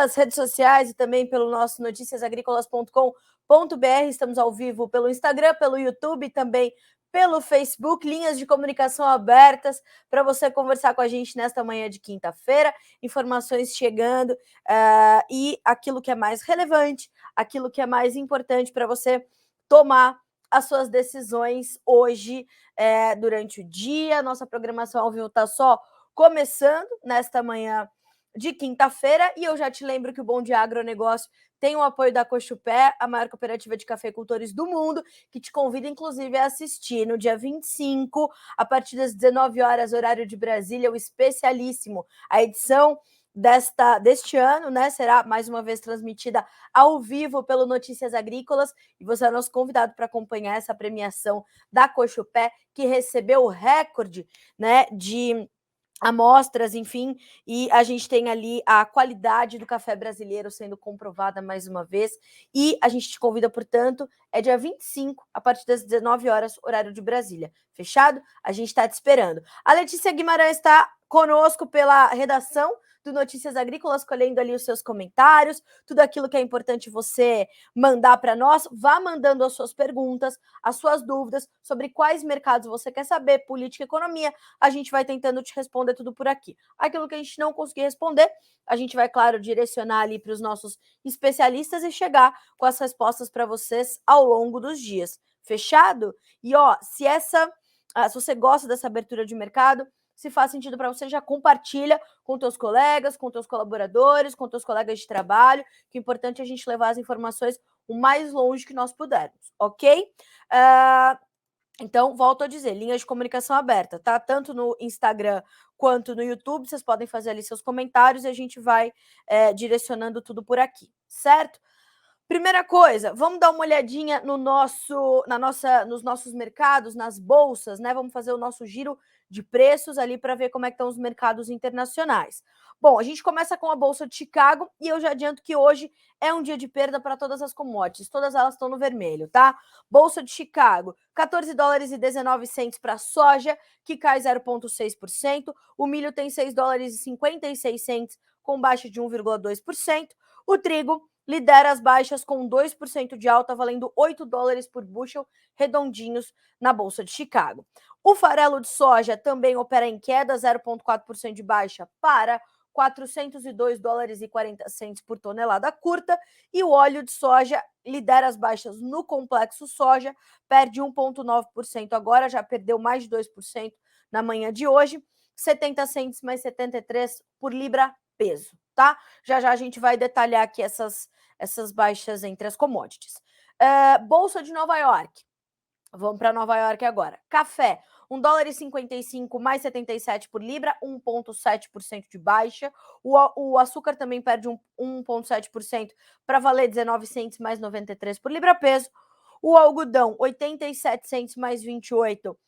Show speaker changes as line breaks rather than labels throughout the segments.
pelas redes sociais e também pelo nosso noticiasagricolas.com.br. Estamos ao vivo pelo Instagram, pelo YouTube e também pelo Facebook, linhas de comunicação abertas para você conversar com a gente nesta manhã de quinta-feira, informações chegando e aquilo que é mais relevante, aquilo que é mais importante para você tomar as suas decisões hoje, durante o dia. Nossa programação ao vivo está só começando nesta manhã de quinta-feira, e eu já te lembro que o Bom Dia Agronegócio tem o apoio da Cochupé, a maior cooperativa de cafeicultores do mundo, que te convida, inclusive, a assistir no dia 25, a partir das 19 horas, horário de Brasília, o especialíssimo, a edição deste ano, né, será mais uma vez transmitida ao vivo pelo Notícias Agrícolas, e você é nosso convidado para acompanhar essa premiação da Cochupé, que recebeu o recorde, né, de amostras, enfim, e a gente tem ali a qualidade do café brasileiro sendo comprovada mais uma vez, e a gente te convida, portanto, é dia 25, a partir das 19 horas, horário de Brasília. Fechado? A gente está te esperando. A Letícia Guimarães está conosco pela redação do Notícias Agrícolas, colhendo ali os seus comentários, tudo aquilo que é importante você mandar para nós. Vá mandando as suas perguntas, as suas dúvidas sobre quais mercados você quer saber, política e economia. A gente vai tentando te responder tudo por aqui. Aquilo que a gente não conseguir responder, a gente vai, claro, direcionar ali para os nossos especialistas e chegar com as respostas para vocês ao longo dos dias. Fechado? E se você gosta dessa abertura de mercado, se faz sentido para você, já compartilha com teus colegas, com teus colaboradores, com teus colegas de trabalho, que é importante a gente levar as informações o mais longe que nós pudermos, ok? Então, volto a dizer, linha de comunicação aberta, tá? Tanto no Instagram quanto no YouTube, vocês podem fazer ali seus comentários e a gente vai direcionando tudo por aqui, certo? Primeira coisa, vamos dar uma olhadinha nos nossos mercados, nas bolsas, né? Vamos fazer o nosso giro de preços ali para ver como é que estão os mercados internacionais. Bom, a gente começa com a Bolsa de Chicago e eu já adianto que hoje é um dia de perda para todas as commodities, todas elas estão no vermelho, tá? Bolsa de Chicago, 14 dólares e 19 centes para a soja, que cai 0,6%, o milho tem 6 dólares e 56 centes, com baixa de 1,2%, o trigo lidera as baixas com 2% de alta, valendo 8 dólares por bushel, redondinhos na Bolsa de Chicago. O farelo de soja também opera em queda, 0,4% de baixa para 402 dólares e 40 centes por tonelada curta, e o óleo de soja lidera as baixas no complexo soja, perde 1,9% agora, já perdeu mais de 2% na manhã de hoje, 70 centes mais 73 por libra peso, tá? Já a gente vai detalhar aqui essas baixas entre as commodities. Bolsa de Nova York. Vamos para Nova York agora. Café, 1 dólar e 55 mais 77 por libra, 1,7% de baixa. O açúcar também perde 1,7% para valer 19 centes mais 93 por libra peso. O algodão, 87 centes mais 28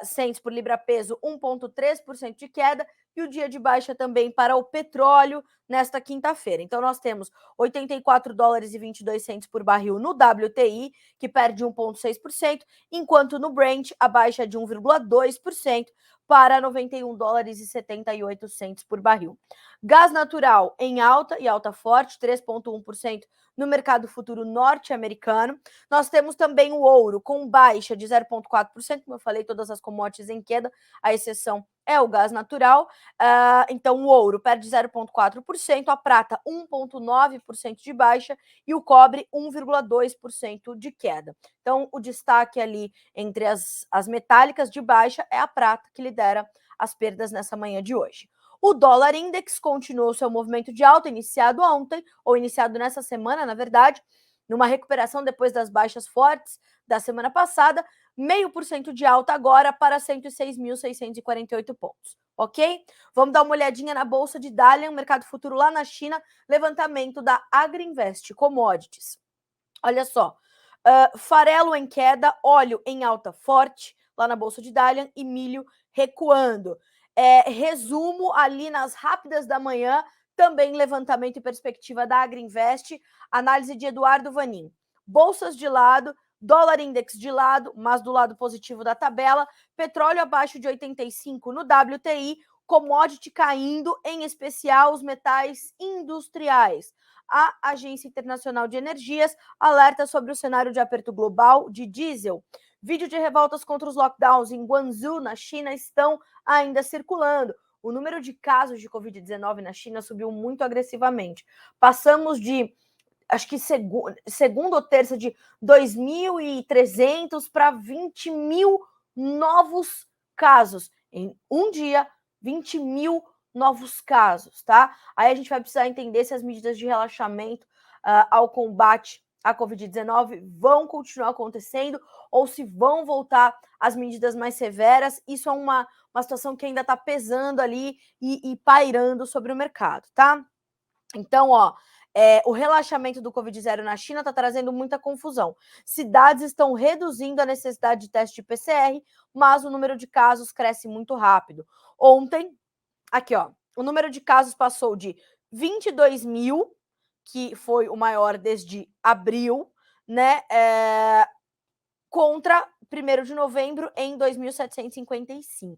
centes por libra peso, 1,3% de queda. E o dia de baixa também para o petróleo nesta quinta-feira. Então, nós temos 84 dólares e 22 centes por barril no WTI, que perde 1,6%, enquanto no Brent a baixa é de 1,2% para 91 dólares e 78 centes por barril. Gás natural em alta e alta forte, 3,1% no mercado futuro norte-americano. Nós temos também o ouro com baixa de 0,4%, como eu falei, todas as commodities em queda, a exceção é o gás natural. Então, o ouro perde 0,4%, a prata 1,9% de baixa e o cobre 1,2% de queda. Então, o destaque ali entre as metálicas de baixa é a prata, que lidera as perdas nessa manhã de hoje. O dólar index continuou seu movimento de alta, iniciado ontem, ou iniciado nessa semana, na verdade, numa recuperação depois das baixas fortes da semana passada, 0,5% de alta agora para 106.648 pontos, ok? Vamos dar uma olhadinha na Bolsa de Dalian, mercado futuro lá na China, levantamento da Agriinvest Commodities. Olha só, farelo em queda, óleo em alta forte lá na Bolsa de Dalian e milho recuando. Resumo ali nas rápidas da manhã, também levantamento e perspectiva da Agriinvest, análise de Eduardo Vanin. Bolsas de lado, dólar index de lado, mas do lado positivo da tabela, petróleo abaixo de 85 no WTI, commodity caindo, em especial os metais industriais. A Agência Internacional de Energias alerta sobre o cenário de aperto global de diesel. Vídeo de revoltas contra os lockdowns em Guangzhou, na China, estão ainda circulando. O número de casos de Covid-19 na China subiu muito agressivamente. Passamos de, acho que segunda ou terça, de 2.300 para 20 mil novos casos. Em um dia, 20 mil novos casos, tá? Aí a gente vai precisar entender se as medidas de relaxamento ao combate à Covid-19 vão continuar acontecendo ou se vão voltar as medidas mais severas. Isso é uma situação que ainda está pesando ali e pairando sobre o mercado, tá? Então, o relaxamento do Covid-0 na China está trazendo muita confusão. Cidades estão reduzindo a necessidade de teste de PCR, mas o número de casos cresce muito rápido. Ontem, aqui, o número de casos passou de 22 mil, que foi o maior desde abril, né, contra 1º de novembro em 2.755,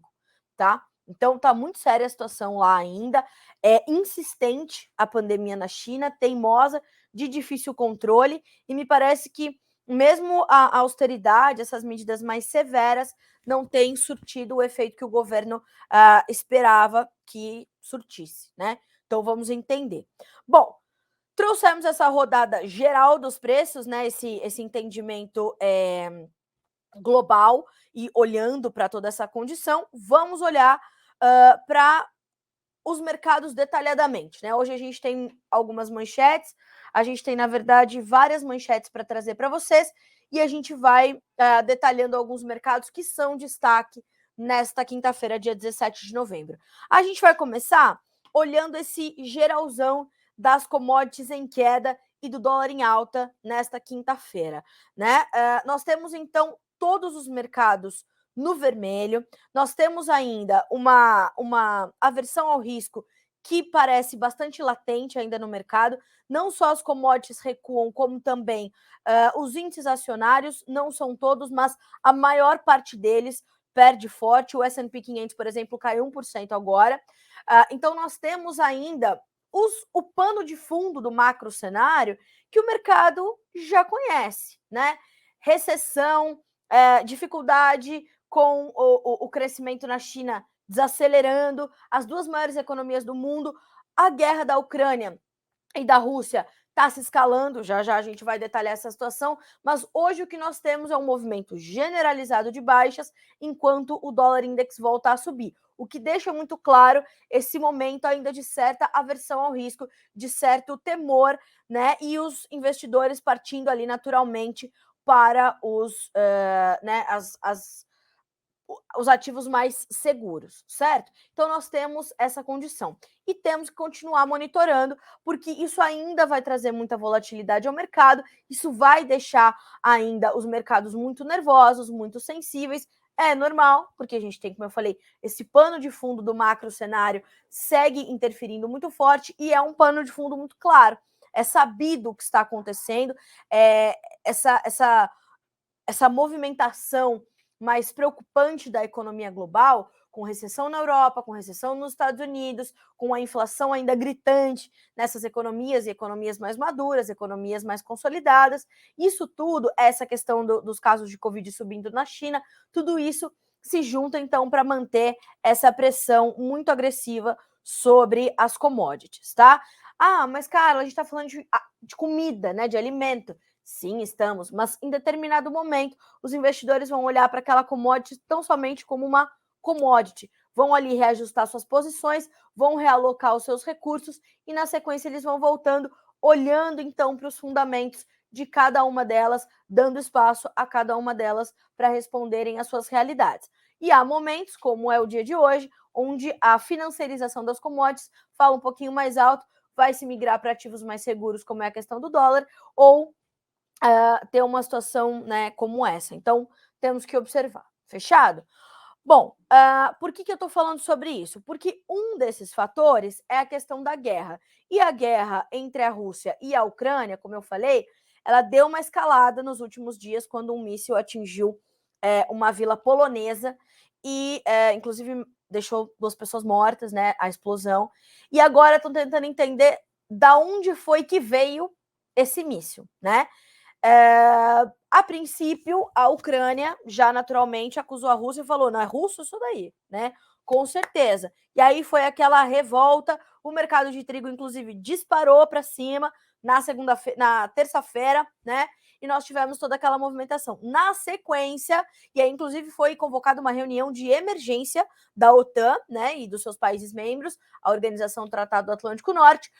tá? Então tá muito séria a situação lá ainda, é insistente a pandemia na China, teimosa, de difícil controle, e me parece que mesmo a austeridade, essas medidas mais severas, não têm surtido o efeito que o governo esperava que surtisse, né? Então vamos entender. Bom, trouxemos essa rodada geral dos preços, né? Esse entendimento global e olhando para toda essa condição, vamos olhar para os mercados detalhadamente, né? Hoje a gente tem algumas manchetes, a gente tem, na verdade, várias manchetes para trazer para vocês e a gente vai detalhando alguns mercados que são destaque nesta quinta-feira, dia 17 de novembro. A gente vai começar olhando esse geralzão das commodities em queda e do dólar em alta nesta quinta-feira, né? Nós temos, então, todos os mercados no vermelho. Nós temos ainda uma aversão ao risco que parece bastante latente ainda no mercado. Não só as commodities recuam, como também os índices acionários, não são todos, mas a maior parte deles perde forte. O S&P 500, por exemplo, caiu 1% agora. Então, nós temos ainda o pano de fundo do macro cenário que o mercado já conhece, né? Recessão, dificuldade com o crescimento na China desacelerando, as duas maiores economias do mundo, a guerra da Ucrânia e da Rússia está se escalando, já a gente vai detalhar essa situação, mas hoje o que nós temos é um movimento generalizado de baixas, enquanto o dólar index volta a subir, o que deixa muito claro esse momento ainda de certa aversão ao risco, de certo temor, né, e os investidores partindo ali naturalmente para os ativos mais seguros, certo? Então nós temos essa condição e temos que continuar monitorando, porque isso ainda vai trazer muita volatilidade ao mercado, isso vai deixar ainda os mercados muito nervosos, muito sensíveis. É normal, porque a gente tem, como eu falei, esse pano de fundo do macro cenário segue interferindo muito forte e é um pano de fundo muito claro. É sabido o que está acontecendo, essa movimentação mais preocupante da economia global, com recessão na Europa, com recessão nos Estados Unidos, com a inflação ainda gritante nessas economias e economias mais maduras, economias mais consolidadas. Isso tudo, essa questão dos casos de Covid subindo na China, tudo isso se junta então para manter essa pressão muito agressiva sobre as commodities, tá? Mas Carla, a gente está falando de comida, né, de alimento. Sim, estamos, mas em determinado momento os investidores vão olhar para aquela commodity tão somente como uma commodity, vão ali reajustar suas posições, vão realocar os seus recursos e na sequência eles vão voltando, olhando então para os fundamentos de cada uma delas, dando espaço a cada uma delas para responderem às suas realidades. E há momentos, como é o dia de hoje, onde a financiarização das commodities fala um pouquinho mais alto, vai se migrar para ativos mais seguros, como é a questão do dólar, ou ter uma situação, né, como essa. Então, temos que observar. Fechado? Bom, por que eu estou falando sobre isso? Porque um desses fatores é a questão da guerra. E a guerra entre a Rússia e a Ucrânia, como eu falei, ela deu uma escalada nos últimos dias quando um míssil atingiu uma vila polonesa e, inclusive, deixou 2 pessoas mortas, né, a explosão, e agora estão tentando entender da onde foi que veio esse míssil, né. A princípio, a Ucrânia já naturalmente acusou a Rússia e falou: "Não é russo isso daí", né, com certeza. E aí foi aquela revolta, o mercado de trigo inclusive disparou para cima na terça-feira, né, e nós tivemos toda aquela movimentação. Na sequência, e aí inclusive foi convocada uma reunião de emergência da OTAN, né, e dos seus países membros, a Organização do Tratado do Atlântico Norte,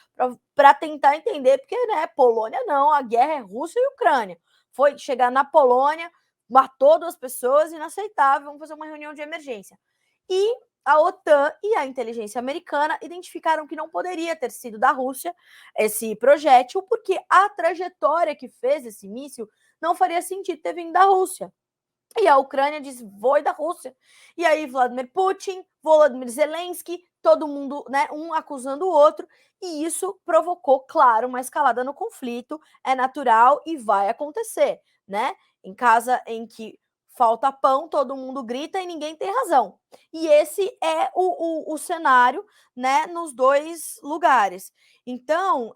para tentar entender, porque, né, Polônia não, a guerra é Rússia e Ucrânia. Foi chegar na Polônia, matou 2 pessoas, inaceitável, vamos fazer uma reunião de emergência. E a OTAN e a inteligência americana identificaram que não poderia ter sido da Rússia esse projétil, porque a trajetória que fez esse míssil não faria sentido ter vindo da Rússia. E a Ucrânia diz: "Foi da Rússia". E aí Vladimir Putin, Volodymyr Zelensky, todo mundo, né, um acusando o outro, e isso provocou, claro, uma escalada no conflito, é natural e vai acontecer, né. Em casa em que falta pão, todo mundo grita e ninguém tem razão. E esse é o cenário, né, nos 2 lugares. Então,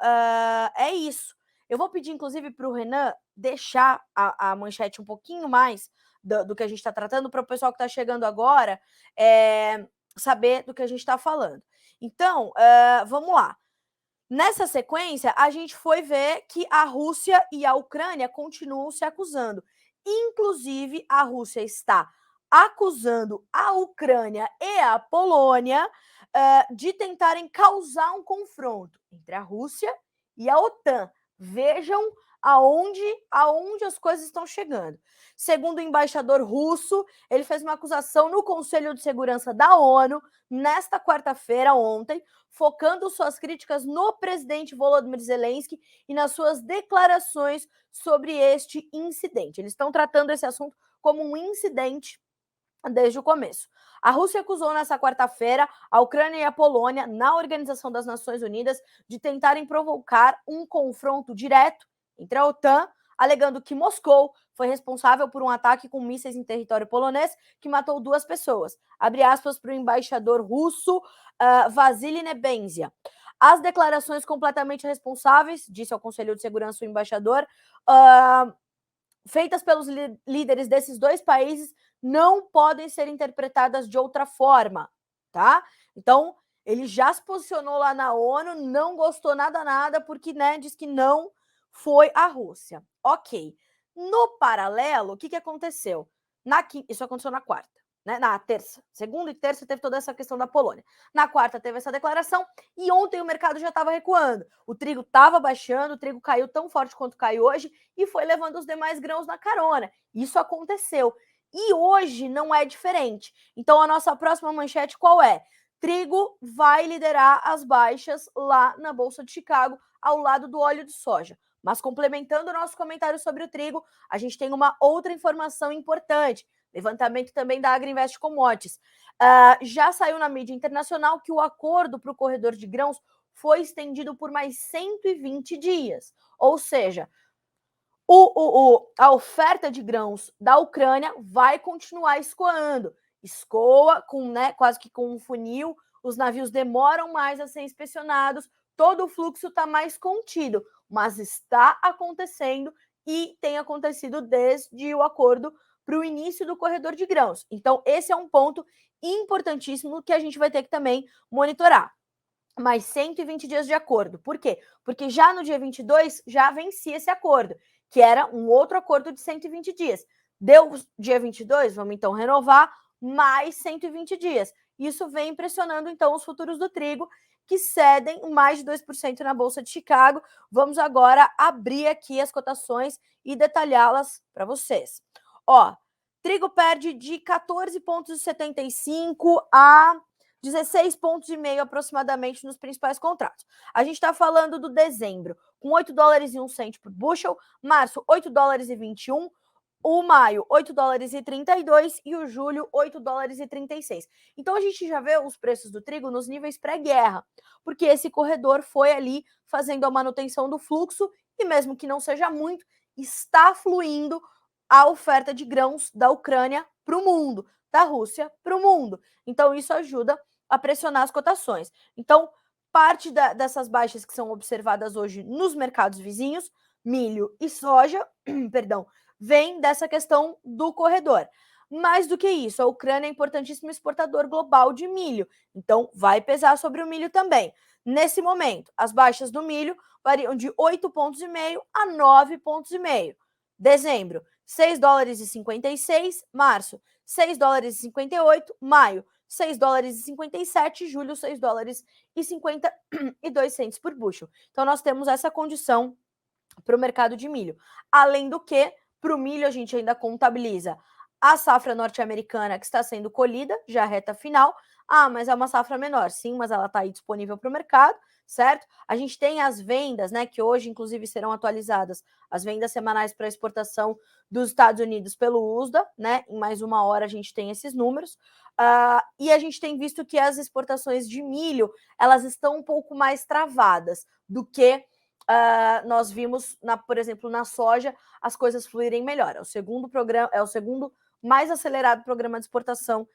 é isso. Eu vou pedir inclusive para o Renan deixar a manchete um pouquinho mais do que a gente está tratando, para o pessoal que está chegando agora saber do que a gente está falando. Então, vamos lá. Nessa sequência, a gente foi ver que a Rússia e a Ucrânia continuam se acusando. Inclusive, a Rússia está acusando a Ucrânia e a Polônia de tentarem causar um confronto entre a Rússia e a OTAN. Vejam aonde as coisas estão chegando. Segundo o embaixador russo, ele fez uma acusação no Conselho de Segurança da ONU nesta quarta-feira, ontem, focando suas críticas no presidente Volodymyr Zelensky e nas suas declarações sobre este incidente. Eles estão tratando esse assunto como um incidente desde o começo. A Rússia acusou nessa quarta-feira a Ucrânia e a Polônia, na Organização das Nações Unidas, de tentarem provocar um confronto direto entre a OTAN, alegando que Moscou foi responsável por um ataque com mísseis em território polonês que matou 2 pessoas. Abre aspas para o embaixador russo Vasily Nebenzia. As declarações completamente responsáveis, disse ao Conselho de Segurança o embaixador, feitas pelos líderes desses 2 países não podem ser interpretadas de outra forma, tá? Então, ele já se posicionou lá na ONU, não gostou nada, porque, né, diz que não foi a Rússia. Ok. No paralelo, o que aconteceu? Isso aconteceu na quarta, né? Na terça. Segunda e terça teve toda essa questão da Polônia. Na quarta teve essa declaração e ontem o mercado já estava recuando. O trigo estava baixando, o trigo caiu tão forte quanto cai hoje e foi levando os demais grãos na carona. Isso aconteceu. E hoje não é diferente. Então a nossa próxima manchete qual é? Trigo vai liderar as baixas lá na Bolsa de Chicago, ao lado do óleo de soja. Mas complementando o nosso comentário sobre o trigo, a gente tem uma outra informação importante. Levantamento também da Agriinvest Commodities. Já saiu na mídia internacional que o acordo para o corredor de grãos foi estendido por mais 120 dias. Ou seja, a oferta de grãos da Ucrânia vai continuar escoando. Escoa com, né, quase que com um funil, os navios demoram mais a ser inspecionados, todo o fluxo está mais contido, mas está acontecendo e tem acontecido desde o acordo para o início do corredor de grãos. Então, esse é um ponto importantíssimo que a gente vai ter que também monitorar. Mais 120 dias de acordo. Por quê? Porque já no dia 22 já vencia esse acordo, que era um outro acordo de 120 dias. Deu dia 22, vamos então renovar mais 120 dias. Isso vem pressionando então os futuros do trigo, que cedem mais de 2% na Bolsa de Chicago. Vamos agora abrir aqui as cotações e detalhá-las para vocês. Ó, trigo perde de 14,75 a 16,5 pontos aproximadamente nos principais contratos. A gente está falando do dezembro, com 8 dólares e 1 cento por bushel, março, 8 dólares e 21, o maio, 8 dólares e 32 e o julho, 8 dólares e 36. Então a gente já vê os preços do trigo nos níveis pré-guerra, porque esse corredor foi ali fazendo a manutenção do fluxo e mesmo que não seja muito, está fluindo a oferta de grãos da Ucrânia para o mundo. da Rússia para o mundo. Então, isso ajuda a pressionar as cotações. Então, parte dessas baixas que são observadas hoje nos mercados vizinhos, milho e soja, perdão, vem dessa questão do corredor. Mais do que isso, a Ucrânia é importantíssimo exportador global de milho, então vai pesar sobre o milho também. Nesse momento, as baixas do milho variam de 8,5 pontos a 9,5 pontos. Dezembro, 6 dólares e 56, março, 6 dólares e 58, maio, 6 dólares e 57, julho, 6 dólares e 52 centos por bushel. Então, nós temos essa condição para o mercado de milho. Além do que, para o milho, a gente ainda contabiliza a safra norte-americana que está sendo colhida, já a reta final. Ah, mas é uma safra menor. Sim, mas ela está aí disponível para o mercado, certo? A gente tem as vendas, né, que hoje, inclusive, serão atualizadas, as vendas semanais para exportação dos Estados Unidos pelo USDA, né? Em mais uma hora a gente tem esses números. E a gente tem visto que as exportações de milho, elas estão um pouco mais travadas do que nós vimos, por exemplo, na soja, as coisas fluírem melhor. É o segundo mais acelerado programa de exportação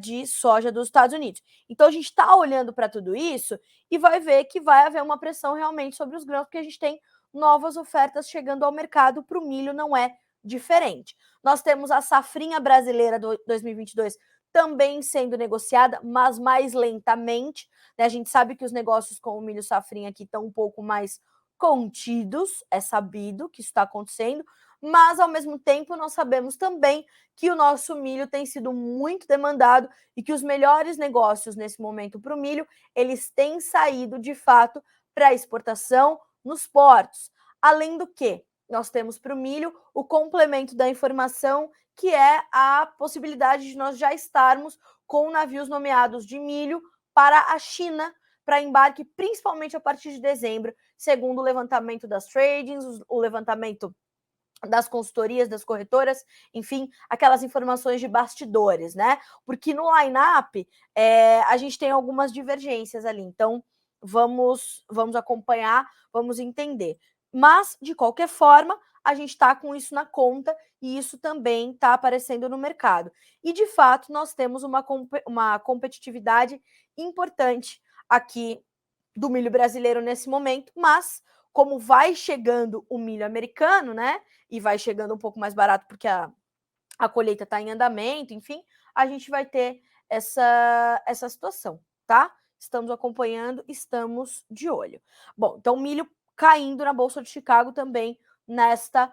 de soja dos Estados Unidos. Então, a gente está olhando para tudo isso e vai ver que vai haver uma pressão realmente sobre os grãos, porque a gente tem novas ofertas chegando ao mercado. Para o milho não é diferente. Nós temos a safrinha brasileira do 2022 também sendo negociada, mas mais lentamente. Né? A gente sabe que os negócios com o milho safrinha aqui estão um pouco mais contidos, é sabido que isso está acontecendo, mas ao mesmo tempo nós sabemos também que o nosso milho tem sido muito demandado e que os melhores negócios nesse momento para o milho, eles têm saído de fato para exportação nos portos. Além do que, nós temos para o milho o complemento da informação, que é a possibilidade de nós já estarmos com navios nomeados de milho para a China, para embarque, principalmente a partir de dezembro, segundo o levantamento das tradings, o levantamento das consultorias, das corretoras, enfim, aquelas informações de bastidores, né? Porque no line-up a gente tem algumas divergências ali, então vamos acompanhar, vamos entender. Mas, de qualquer forma, a gente está com isso na conta e isso também está aparecendo no mercado. E, de fato, nós temos uma competitividade importante aqui do milho brasileiro nesse momento, mas como vai chegando o milho americano, né, e vai chegando um pouco mais barato porque a colheita está em andamento, enfim, a gente vai ter essa situação, tá? Estamos acompanhando, estamos de olho. Bom, então milho caindo na Bolsa de Chicago também nesta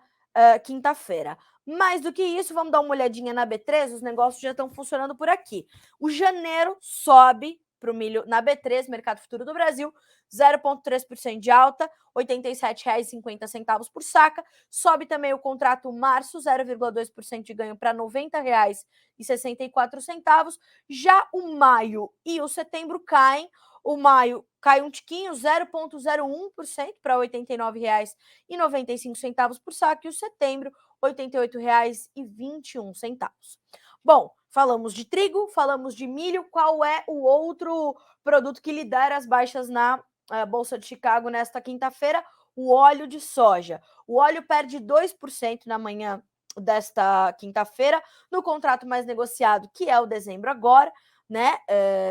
quinta-feira. Mais do que isso, vamos dar uma olhadinha na B3, os negócios já estão funcionando por aqui. O janeiro sobe para o milho na B3, Mercado Futuro do Brasil, 0,3% de alta, R$ 87,50 por saca. Sobe também o contrato março, 0,2% de ganho para R$ 90,64. Já o maio e o setembro caem. O maio cai um tiquinho, 0,01% para R$ 89,95 por saca. E o setembro, R$ 88,21. Bom, falamos de trigo, falamos de milho. Qual é o outro produto que lidera as baixas na Bolsa de Chicago nesta quinta-feira? O óleo de soja. O óleo perde 2% na manhã desta quinta-feira, no contrato mais negociado, que é o dezembro agora, né?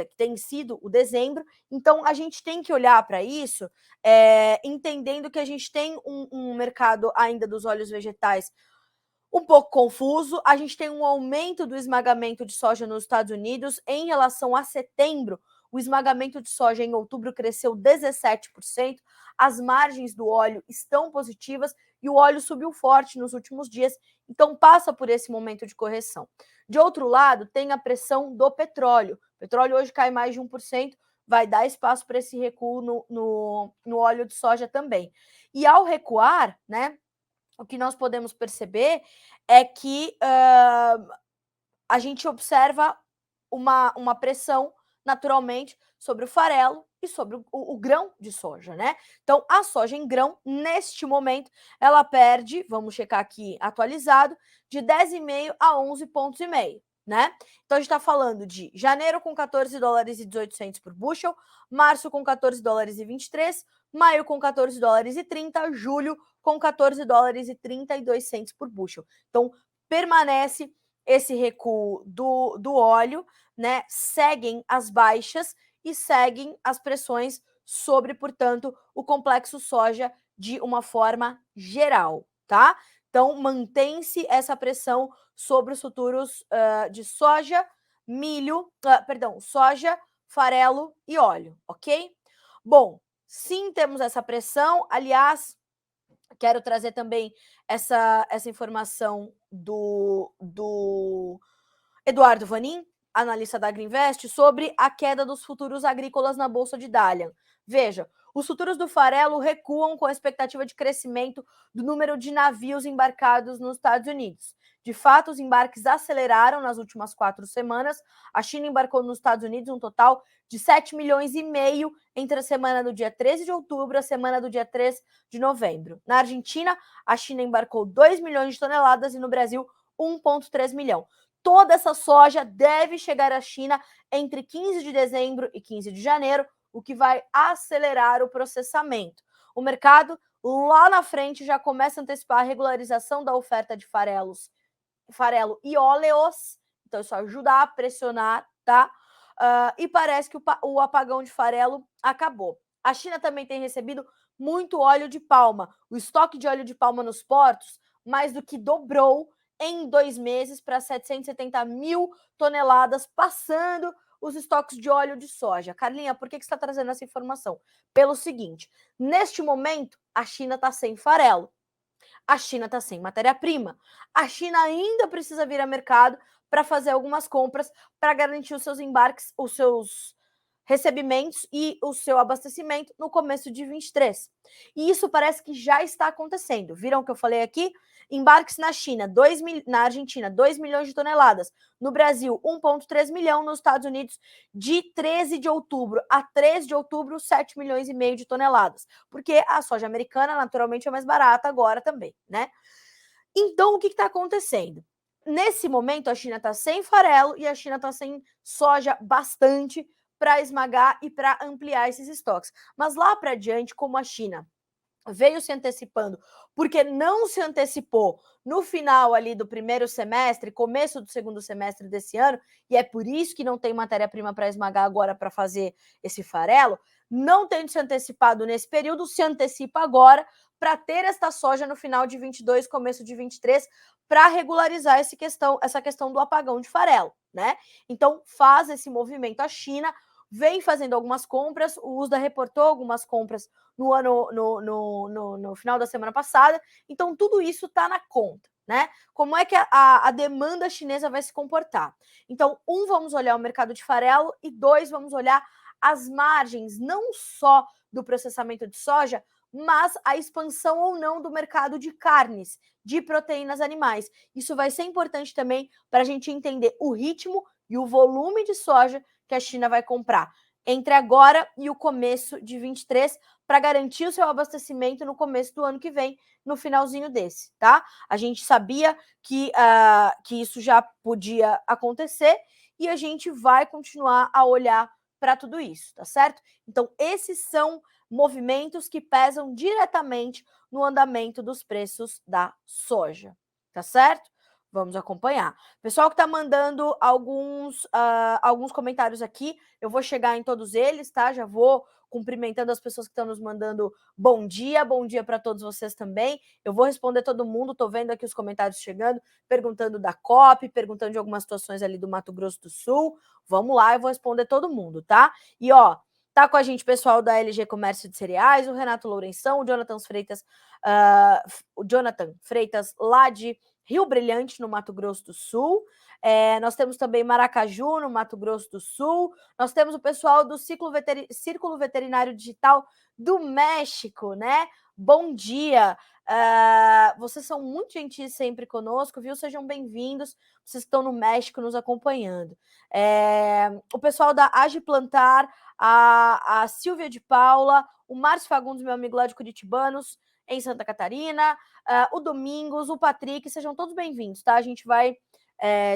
Que tem sido o dezembro. Então, a gente tem que olhar para isso, entendendo que a gente tem um mercado ainda dos óleos vegetais um pouco confuso. A gente tem um aumento do esmagamento de soja nos Estados Unidos em relação a setembro. O esmagamento de soja em outubro cresceu 17%, as margens do óleo estão positivas e o óleo subiu forte nos últimos dias, então passa por esse momento de correção. De outro lado, tem a pressão do petróleo. O petróleo hoje cai mais de 1%, vai dar espaço para esse recuo no óleo de soja também. E ao recuar, né, o que nós podemos perceber é que a gente observa uma pressão, naturalmente, sobre o farelo e sobre o grão de soja, né? Então, a soja em grão, neste momento, ela perde, vamos checar aqui atualizado, de 10,5 a 11,5 pontos, né? Então, a gente está falando de janeiro com 14 dólares e 18 centos por bushel, março com 14 dólares e 23, maio com 14 dólares e 30, julho com 14 dólares e 32 centos por bushel. Então, permanece esse recuo do óleo, né, seguem as baixas e seguem as pressões sobre, portanto, o complexo soja de uma forma geral, tá? Então, mantém-se essa pressão sobre os futuros de soja, milho, soja, farelo e óleo, ok? Bom, sim, temos essa pressão. Aliás, quero trazer também essa informação do Eduardo Vanin, analista da Agriinvest, sobre a queda dos futuros agrícolas na Bolsa de Dalian. Veja, os futuros do farelo recuam com a expectativa de crescimento do número de navios embarcados nos Estados Unidos. De fato, os embarques aceleraram nas últimas 4 semanas. A China embarcou nos Estados Unidos um total de 7,5 milhões entre a semana do dia 13 de outubro e a semana do dia 3 de novembro. Na Argentina, a China embarcou 2 milhões de toneladas e no Brasil 1,3 milhão. Toda essa soja deve chegar à China entre 15 de dezembro e 15 de janeiro, o que vai acelerar o processamento. O mercado, lá na frente, já começa a antecipar a regularização da oferta de farelo e óleos, então isso ajuda a pressionar, tá? E parece que o apagão de farelo acabou. A China também tem recebido muito óleo de palma. O estoque de óleo de palma nos portos mais do que dobrou em 2 meses para 770 mil toneladas, passando os estoques de óleo de soja. Carlinha, por que você está trazendo essa informação? Pelo seguinte, neste momento, a China está sem farelo. A China está sem matéria-prima. A China ainda precisa vir a mercado para fazer algumas compras para garantir os seus embarques, os seus recebimentos e o seu abastecimento no começo de 23. E isso parece que já está acontecendo. Viram o que eu falei aqui? Embarques na China, na Argentina, 2 milhões de toneladas. No Brasil, 1,3 milhão. Nos Estados Unidos, de 13 de outubro a 3 de outubro, 7,5 milhões de toneladas. Porque a soja americana, naturalmente, é mais barata agora também, né? Então, o que está acontecendo? Nesse momento, a China está sem farelo e a China está sem soja bastante para esmagar e para ampliar esses estoques. Mas lá para diante, como a China veio se antecipando, porque não se antecipou no final ali do primeiro semestre, começo do segundo semestre desse ano, e é por isso que não tem matéria-prima para esmagar agora para fazer esse farelo, não tendo se antecipado nesse período, se antecipa agora para ter esta soja no final de 22, começo de 23, para regularizar essa questão do apagão de farelo, né? Então faz esse movimento a China, vem fazendo algumas compras, o USDA reportou algumas compras no final da semana passada, então tudo isso está na conta, né? Como é que a demanda chinesa vai se comportar? Então, vamos olhar o mercado de farelo e 2, vamos olhar as margens, não só do processamento de soja, mas a expansão ou não do mercado de carnes, de proteínas animais. Isso vai ser importante também para a gente entender o ritmo e o volume de soja que a China vai comprar entre agora e o começo de 23, para garantir o seu abastecimento no começo do ano que vem, no finalzinho desse, tá? A gente sabia que isso já podia acontecer e a gente vai continuar a olhar para tudo isso, tá certo? Então, esses são movimentos que pesam diretamente no andamento dos preços da soja, tá certo? Vamos acompanhar. Pessoal que está mandando alguns comentários aqui, eu vou chegar em todos eles, tá? Já vou cumprimentando as pessoas que estão nos mandando bom dia para todos vocês também. Eu vou responder todo mundo, estou vendo aqui os comentários chegando, perguntando da COP, perguntando de algumas situações ali do Mato Grosso do Sul. Vamos lá, eu vou responder todo mundo, tá? E ó, tá com a gente o pessoal da LG Comércio de Cereais, o Renato Lourenção, o Jonathan Freitas lá de Rio Brilhante, no Mato Grosso do Sul. Nós temos também Maracaju, no Mato Grosso do Sul. Nós temos o pessoal do Círculo Veterinário Digital do México, né? Bom dia! Vocês são muito gentis sempre conosco, viu? Sejam bem-vindos. Vocês estão no México nos acompanhando. O pessoal da Agiplantar, a Silvia de Paula, o Márcio Fagundes, meu amigo lá de Curitibanos, em Santa Catarina, o Domingos, o Patrick, sejam todos bem-vindos, tá? A gente vai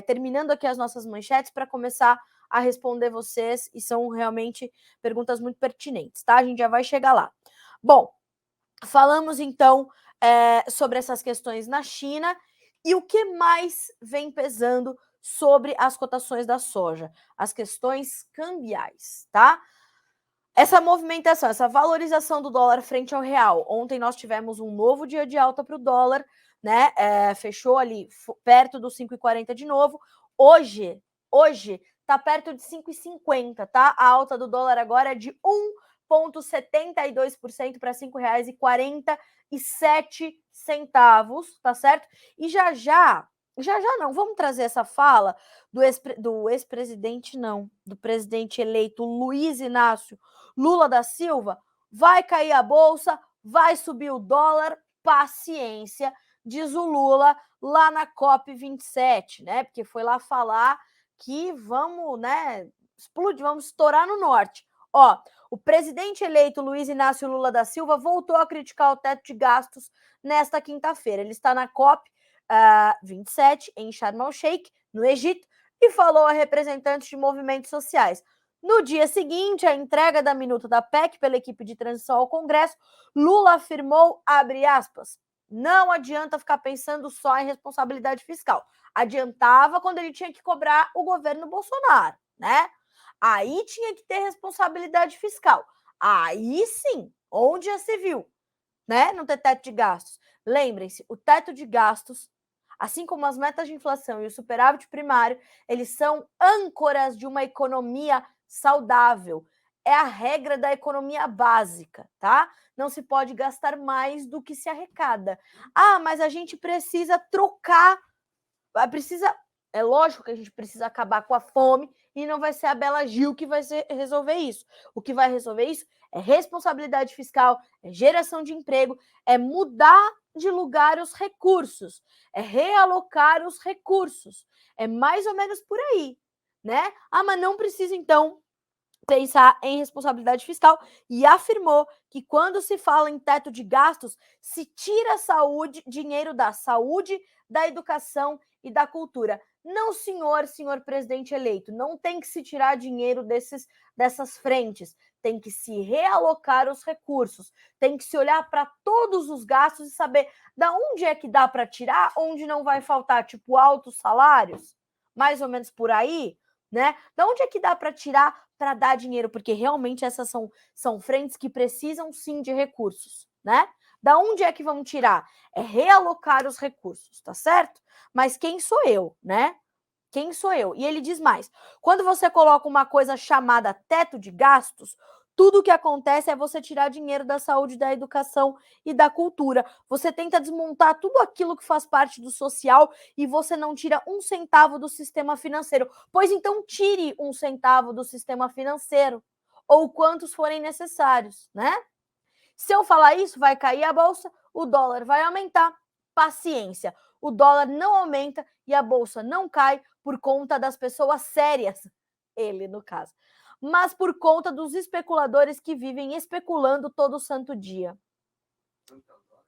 terminando aqui as nossas manchetes para começar a responder vocês, e são realmente perguntas muito pertinentes, tá? A gente já vai chegar lá. Bom, falamos então sobre essas questões na China, E o que mais vem pesando sobre as cotações da soja? As questões cambiais, tá? Essa movimentação, essa valorização do dólar frente ao real. Ontem nós tivemos um novo dia de alta para o dólar, né? Fechou ali perto dos 5,40 de novo. Hoje está perto de 5,50, tá? A alta do dólar agora é de 1,72% para R$ 5,47, tá certo? E já não, vamos trazer essa fala do ex-presidente, não, do presidente eleito Luiz Inácio Lula da Silva. Vai cair a bolsa, vai subir o dólar, paciência, diz o Lula lá na COP27, né? Porque foi lá falar que vamos, né, explodir, vamos estourar no norte. Ó, o presidente eleito Luiz Inácio Lula da Silva voltou a criticar o teto de gastos nesta quinta-feira. Ele está na COP 27 em Sharm el-Sheikh, no Egito, e falou a representantes de movimentos sociais. No dia seguinte, a entrega da minuta da PEC pela equipe de transição ao Congresso, Lula afirmou, abre aspas, não adianta ficar pensando só em responsabilidade fiscal. Adiantava quando ele tinha que cobrar o governo Bolsonaro, né? Aí tinha que ter responsabilidade fiscal. Aí sim, onde já se viu, né? Não ter teto de gastos. Lembrem-se, o teto de gastos, assim como as metas de inflação e o superávit primário, eles são âncoras de uma economia saudável. É a regra da economia básica, tá? Não se pode gastar mais do que se arrecada. Ah, mas a gente precisa trocar, é lógico que a gente precisa acabar com a fome e não vai ser a Bela Gil que vai resolver isso. O que vai resolver isso é responsabilidade fiscal, é geração de emprego, é mudar de lugar os recursos, é realocar os recursos. É mais ou menos por aí, né? Ah, mas não precisa, então, pensar em responsabilidade fiscal e afirmou que quando se fala em teto de gastos, se tira dinheiro da saúde, da educação e da cultura. Não, senhor presidente eleito, não tem que se tirar dinheiro dessas frentes, tem que se realocar os recursos, tem que se olhar para todos os gastos e saber da onde é que dá para tirar, onde não vai faltar, tipo altos salários, mais ou menos por aí, né? Da onde é que dá para tirar para dar dinheiro? Porque realmente essas são frentes que precisam sim de recursos, né? Da onde é que vão tirar? É realocar os recursos, tá certo? Mas quem sou eu, né? Quem sou eu? E ele diz mais: quando você coloca uma coisa chamada teto de gastos, tudo o que acontece é você tirar dinheiro da saúde, da educação e da cultura. Você tenta desmontar tudo aquilo que faz parte do social e você não tira um centavo do sistema financeiro. Pois então tire um centavo do sistema financeiro, ou quantos forem necessários, né? Se eu falar isso, vai cair a bolsa, o dólar vai aumentar. Paciência. O dólar não aumenta e a bolsa não cai por conta das pessoas sérias, ele no caso, mas por conta dos especuladores que vivem especulando todo santo dia.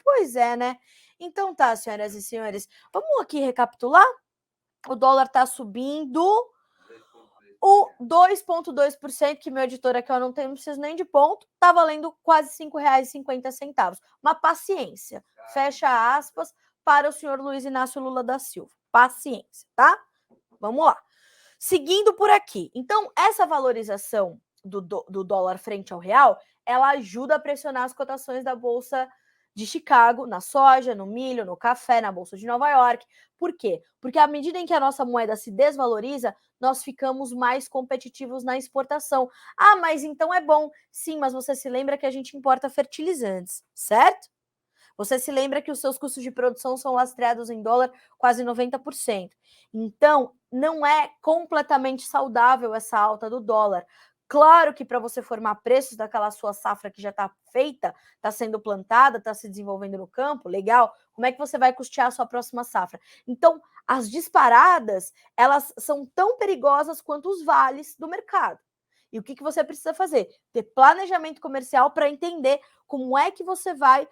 Pois é, né? Então tá, senhoras e senhores, vamos aqui recapitular? O dólar tá subindo o 2,2%, que meu editor aqui, eu não preciso nem de ponto, tá valendo quase R$ 5,50. Uma paciência. Fecha aspas para o senhor Luiz Inácio Lula da Silva. Paciência, tá? Vamos lá. Seguindo por aqui. Então, essa valorização do dólar frente ao real, ela ajuda a pressionar as cotações da Bolsa de Chicago, na soja, no milho, no café, na Bolsa de Nova York. Por quê? Porque à medida em que a nossa moeda se desvaloriza, nós ficamos mais competitivos na exportação. Ah, mas então é bom. Sim, mas você se lembra que a gente importa fertilizantes, certo? Você se lembra que os seus custos de produção são lastreados em dólar quase 90%. Então, não é completamente saudável essa alta do dólar. Claro que para você formar preços daquela sua safra que já está feita, está sendo plantada, está se desenvolvendo no campo, legal. Como é que você vai custear a sua próxima safra? Então, as disparadas, elas são tão perigosas quanto os vales do mercado. E o que você precisa fazer? Ter planejamento comercial para entender como é que você vai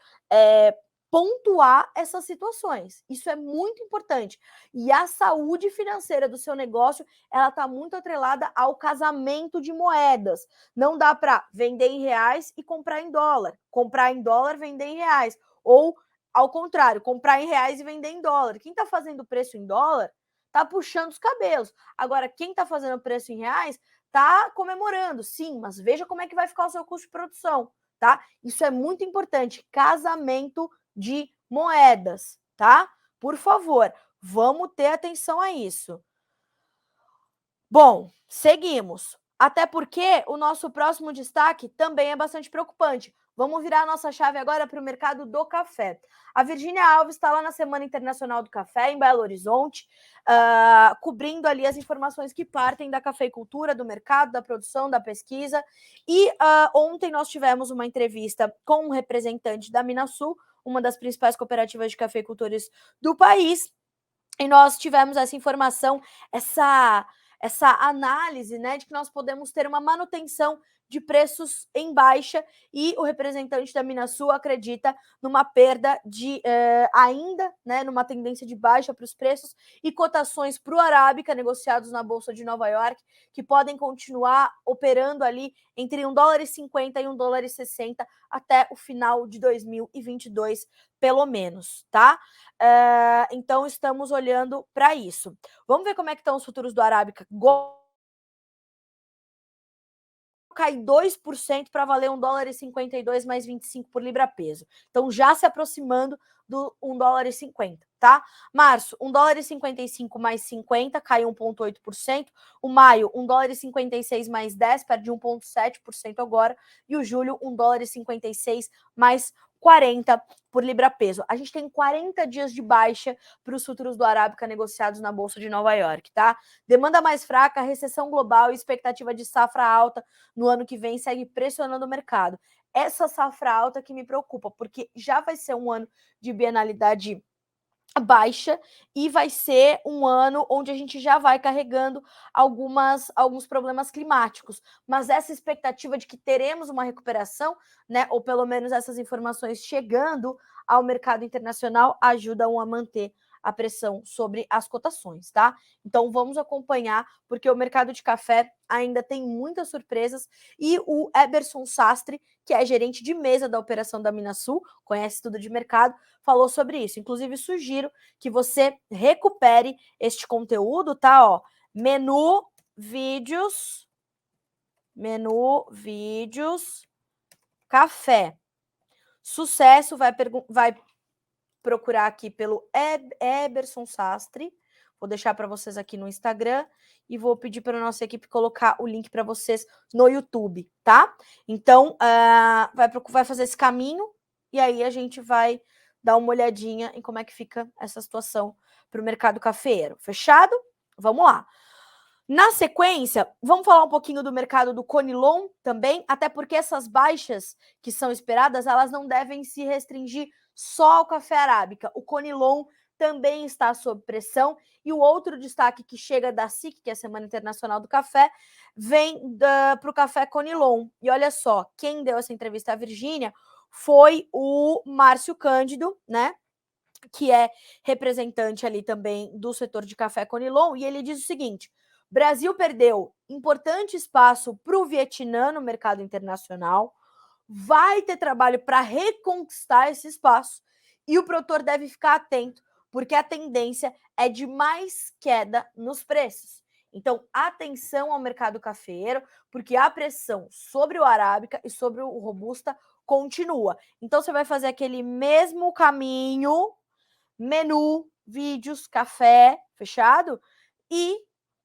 pontuar essas situações. Isso é muito importante. E a saúde financeira do seu negócio, ela está muito atrelada ao casamento de moedas. Não dá para vender em reais e comprar em dólar. Comprar em dólar, vender em reais. Ou ao contrário, comprar em reais e vender em dólar. Quem está fazendo preço em dólar está puxando os cabelos. Agora, quem está fazendo preço em reais está comemorando, sim, mas veja como é que vai ficar o seu custo de produção, tá? Isso é muito importante. Casamento de moedas, tá? Por favor, vamos ter atenção a isso. Bom, seguimos. Até porque o nosso próximo destaque também é bastante preocupante. Vamos virar a nossa chave agora para o mercado do café. A Virgínia Alves está lá na Semana Internacional do Café, em Belo Horizonte, cobrindo ali as informações que partem da cafeicultura, do mercado, da produção, da pesquisa. E ontem nós tivemos uma entrevista com um representante da Minasul, uma das principais cooperativas de cafeicultores do país, e nós tivemos essa informação, essa análise, né, de que nós podemos ter uma manutenção de preços em baixa, e o representante da Minasul acredita numa perda de ainda, né, numa tendência de baixa para os preços, e cotações para o Arábica negociados na Bolsa de Nova York, que podem continuar operando ali entre $1,50 e $1,60 até o final de 2022, pelo menos, tá? Então estamos olhando para isso. Vamos ver como é que estão os futuros do Arábica. Cai 2% para valer $1,52 mais 25 por libra peso. Então já se aproximando do $1,50, tá? Março, $1,55 mais 50, cai 1,8%. O maio, $1,56 mais 10, perde 1,7% agora. E o julho, $1,56 mais 40 por libra peso. A gente tem 40 dias de baixa para os futuros do Arábica negociados na Bolsa de Nova York, tá? Demanda mais fraca, recessão global e expectativa de safra alta no ano que vem segue pressionando o mercado. Essa safra alta que me preocupa, porque já vai ser um ano de bienalidade baixa e vai ser um ano onde a gente já vai carregando alguns problemas climáticos, mas essa expectativa de que teremos uma recuperação, né, ou pelo menos essas informações chegando ao mercado internacional, ajudam a manter a pressão sobre as cotações, tá? Então vamos acompanhar, porque o mercado de café ainda tem muitas surpresas, e o Eberson Sastre, que é gerente de mesa da operação da Minasul, conhece tudo de mercado, falou sobre isso. Inclusive, sugiro que você recupere este conteúdo, tá? Ó, menu, vídeos, café. Sucesso, vai procurar aqui pelo Eberson Sastre. Vou deixar para vocês aqui no Instagram e vou pedir para a nossa equipe colocar o link para vocês no YouTube, tá? Então, vai fazer esse caminho e aí a gente vai dar uma olhadinha em como é que fica essa situação para o mercado cafeeiro. Fechado? Vamos lá. Na sequência, vamos falar um pouquinho do mercado do Conilon também, até porque essas baixas que são esperadas, elas não devem se restringir só ao café arábica. O Conilon também está sob pressão, e o outro destaque que chega da SIC, que é a Semana Internacional do Café, vem para o café Conilon. E olha só, quem deu essa entrevista à Virgínia foi o Márcio Cândido, né? Que é representante ali também do setor de café Conilon, e ele diz o seguinte: Brasil perdeu importante espaço para o Vietnã no mercado internacional, vai ter trabalho para reconquistar esse espaço, e o produtor deve ficar atento, porque a tendência é de mais queda nos preços. Então, atenção ao mercado cafeeiro, porque a pressão sobre o Arábica e sobre o Robusta continua. Então, você vai fazer aquele mesmo caminho, menu, vídeos, café, fechado? E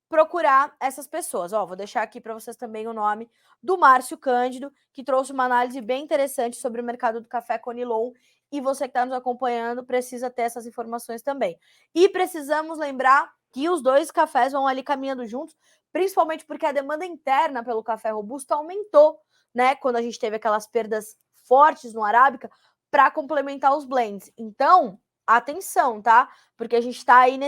procurar essas pessoas. Ó, vou deixar aqui para vocês também o nome do Márcio Cândido, que trouxe uma análise bem interessante sobre o mercado do café Conilon, e você que está nos acompanhando precisa ter essas informações também. E precisamos lembrar que os dois cafés vão ali caminhando juntos, principalmente porque a demanda interna pelo café robusto aumentou, né, quando a gente teve aquelas perdas fortes no Arábica, para complementar os blends. Então, atenção, tá? Porque a gente está aí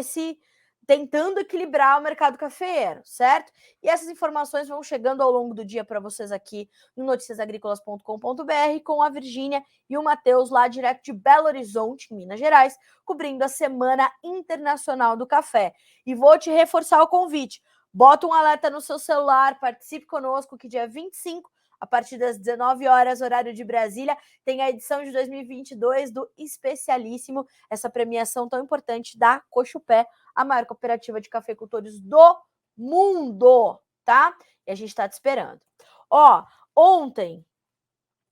tentando equilibrar o mercado cafeeiro, certo? E essas informações vão chegando ao longo do dia para vocês aqui no noticiasagricolas.com.br, com a Virgínia e o Matheus lá direto de Belo Horizonte, em Minas Gerais, cobrindo a Semana Internacional do Café. E vou te reforçar o convite. Bota um alerta no seu celular, participe conosco, que dia 25, a partir das 19 horas, horário de Brasília, tem a edição de 2022 do Especialíssimo, essa premiação tão importante da Cochupé, a maior cooperativa de cafeicultores do mundo, tá? E a gente está te esperando. Ó, ontem,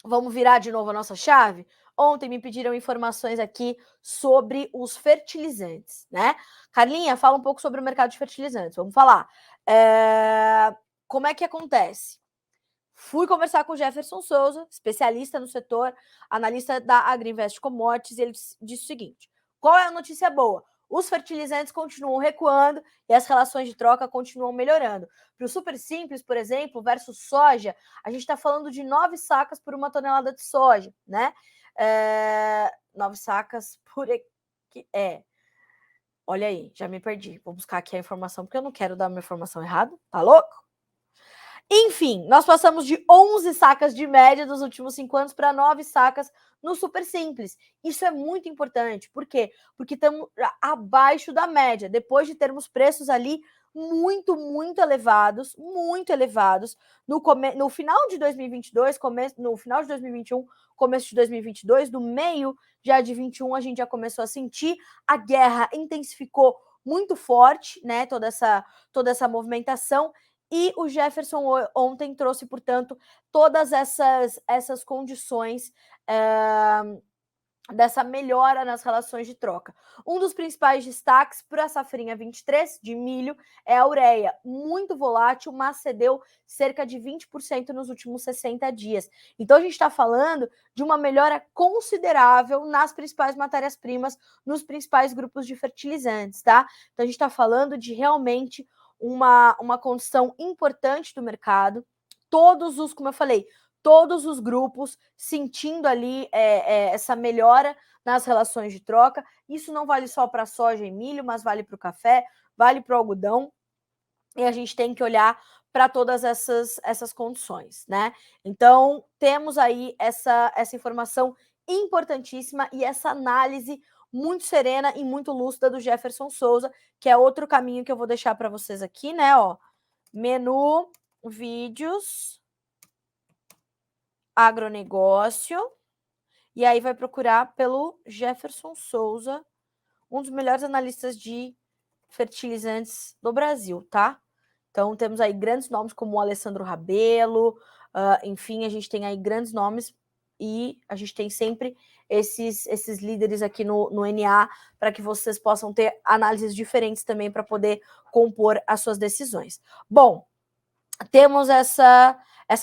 vamos virar de novo a nossa chave? Ontem me pediram informações aqui sobre os fertilizantes, né? Carlinha, fala um pouco sobre o mercado de fertilizantes. Vamos falar. Como é que acontece? Fui conversar com o Jefferson Souza, especialista no setor, analista da Agrinvest Commodities, e ele disse o seguinte: qual é a notícia boa? Os fertilizantes continuam recuando e as relações de troca continuam melhorando. Para o super simples, por exemplo, versus soja, a gente está falando de 9 sacas por 1 tonelada de soja, né? 9 sacas por... Olha aí, já me perdi. Vou buscar aqui a informação, porque eu não quero dar uma informação errada. Tá louco? Enfim, nós passamos de 11 sacas de média dos últimos 5 anos para 9 sacas no super simples. Isso é muito importante. Por quê? Porque estamos abaixo da média, depois de termos preços ali muito elevados, no final de 2022, no final de 2021, começo de 2022, do meio já de 21, a gente já começou a sentir, a guerra intensificou muito forte, né, toda essa movimentação. E o Jefferson ontem trouxe, portanto, todas essas condições dessa melhora nas relações de troca. Um dos principais destaques para a safrinha 23 de milho é a ureia, muito volátil, mas cedeu cerca de 20% nos últimos 60 dias. Então a gente está falando de uma melhora considerável nas principais matérias-primas, nos principais grupos de fertilizantes, tá? Então a gente está falando de realmente uma condição importante do mercado. Como eu falei, todos os grupos sentindo ali essa melhora nas relações de troca. Isso não vale só para soja e milho, mas vale para o café, vale para o algodão. E a gente tem que olhar para todas essas condições, né? Então, temos aí essa informação importantíssima e essa análise muito serena e muito lúcida do Jefferson Souza, que é outro caminho que eu vou deixar para vocês aqui, né? Ó, menu, vídeos, agronegócio, e aí vai procurar pelo Jefferson Souza, um dos melhores analistas de fertilizantes do Brasil, tá? Então, temos aí grandes nomes como o Alessandro Rabelo, enfim, a gente tem aí grandes nomes e a gente tem sempre esses líderes aqui no NA para que vocês possam ter análises diferentes também para poder compor as suas decisões. Bom, temos essa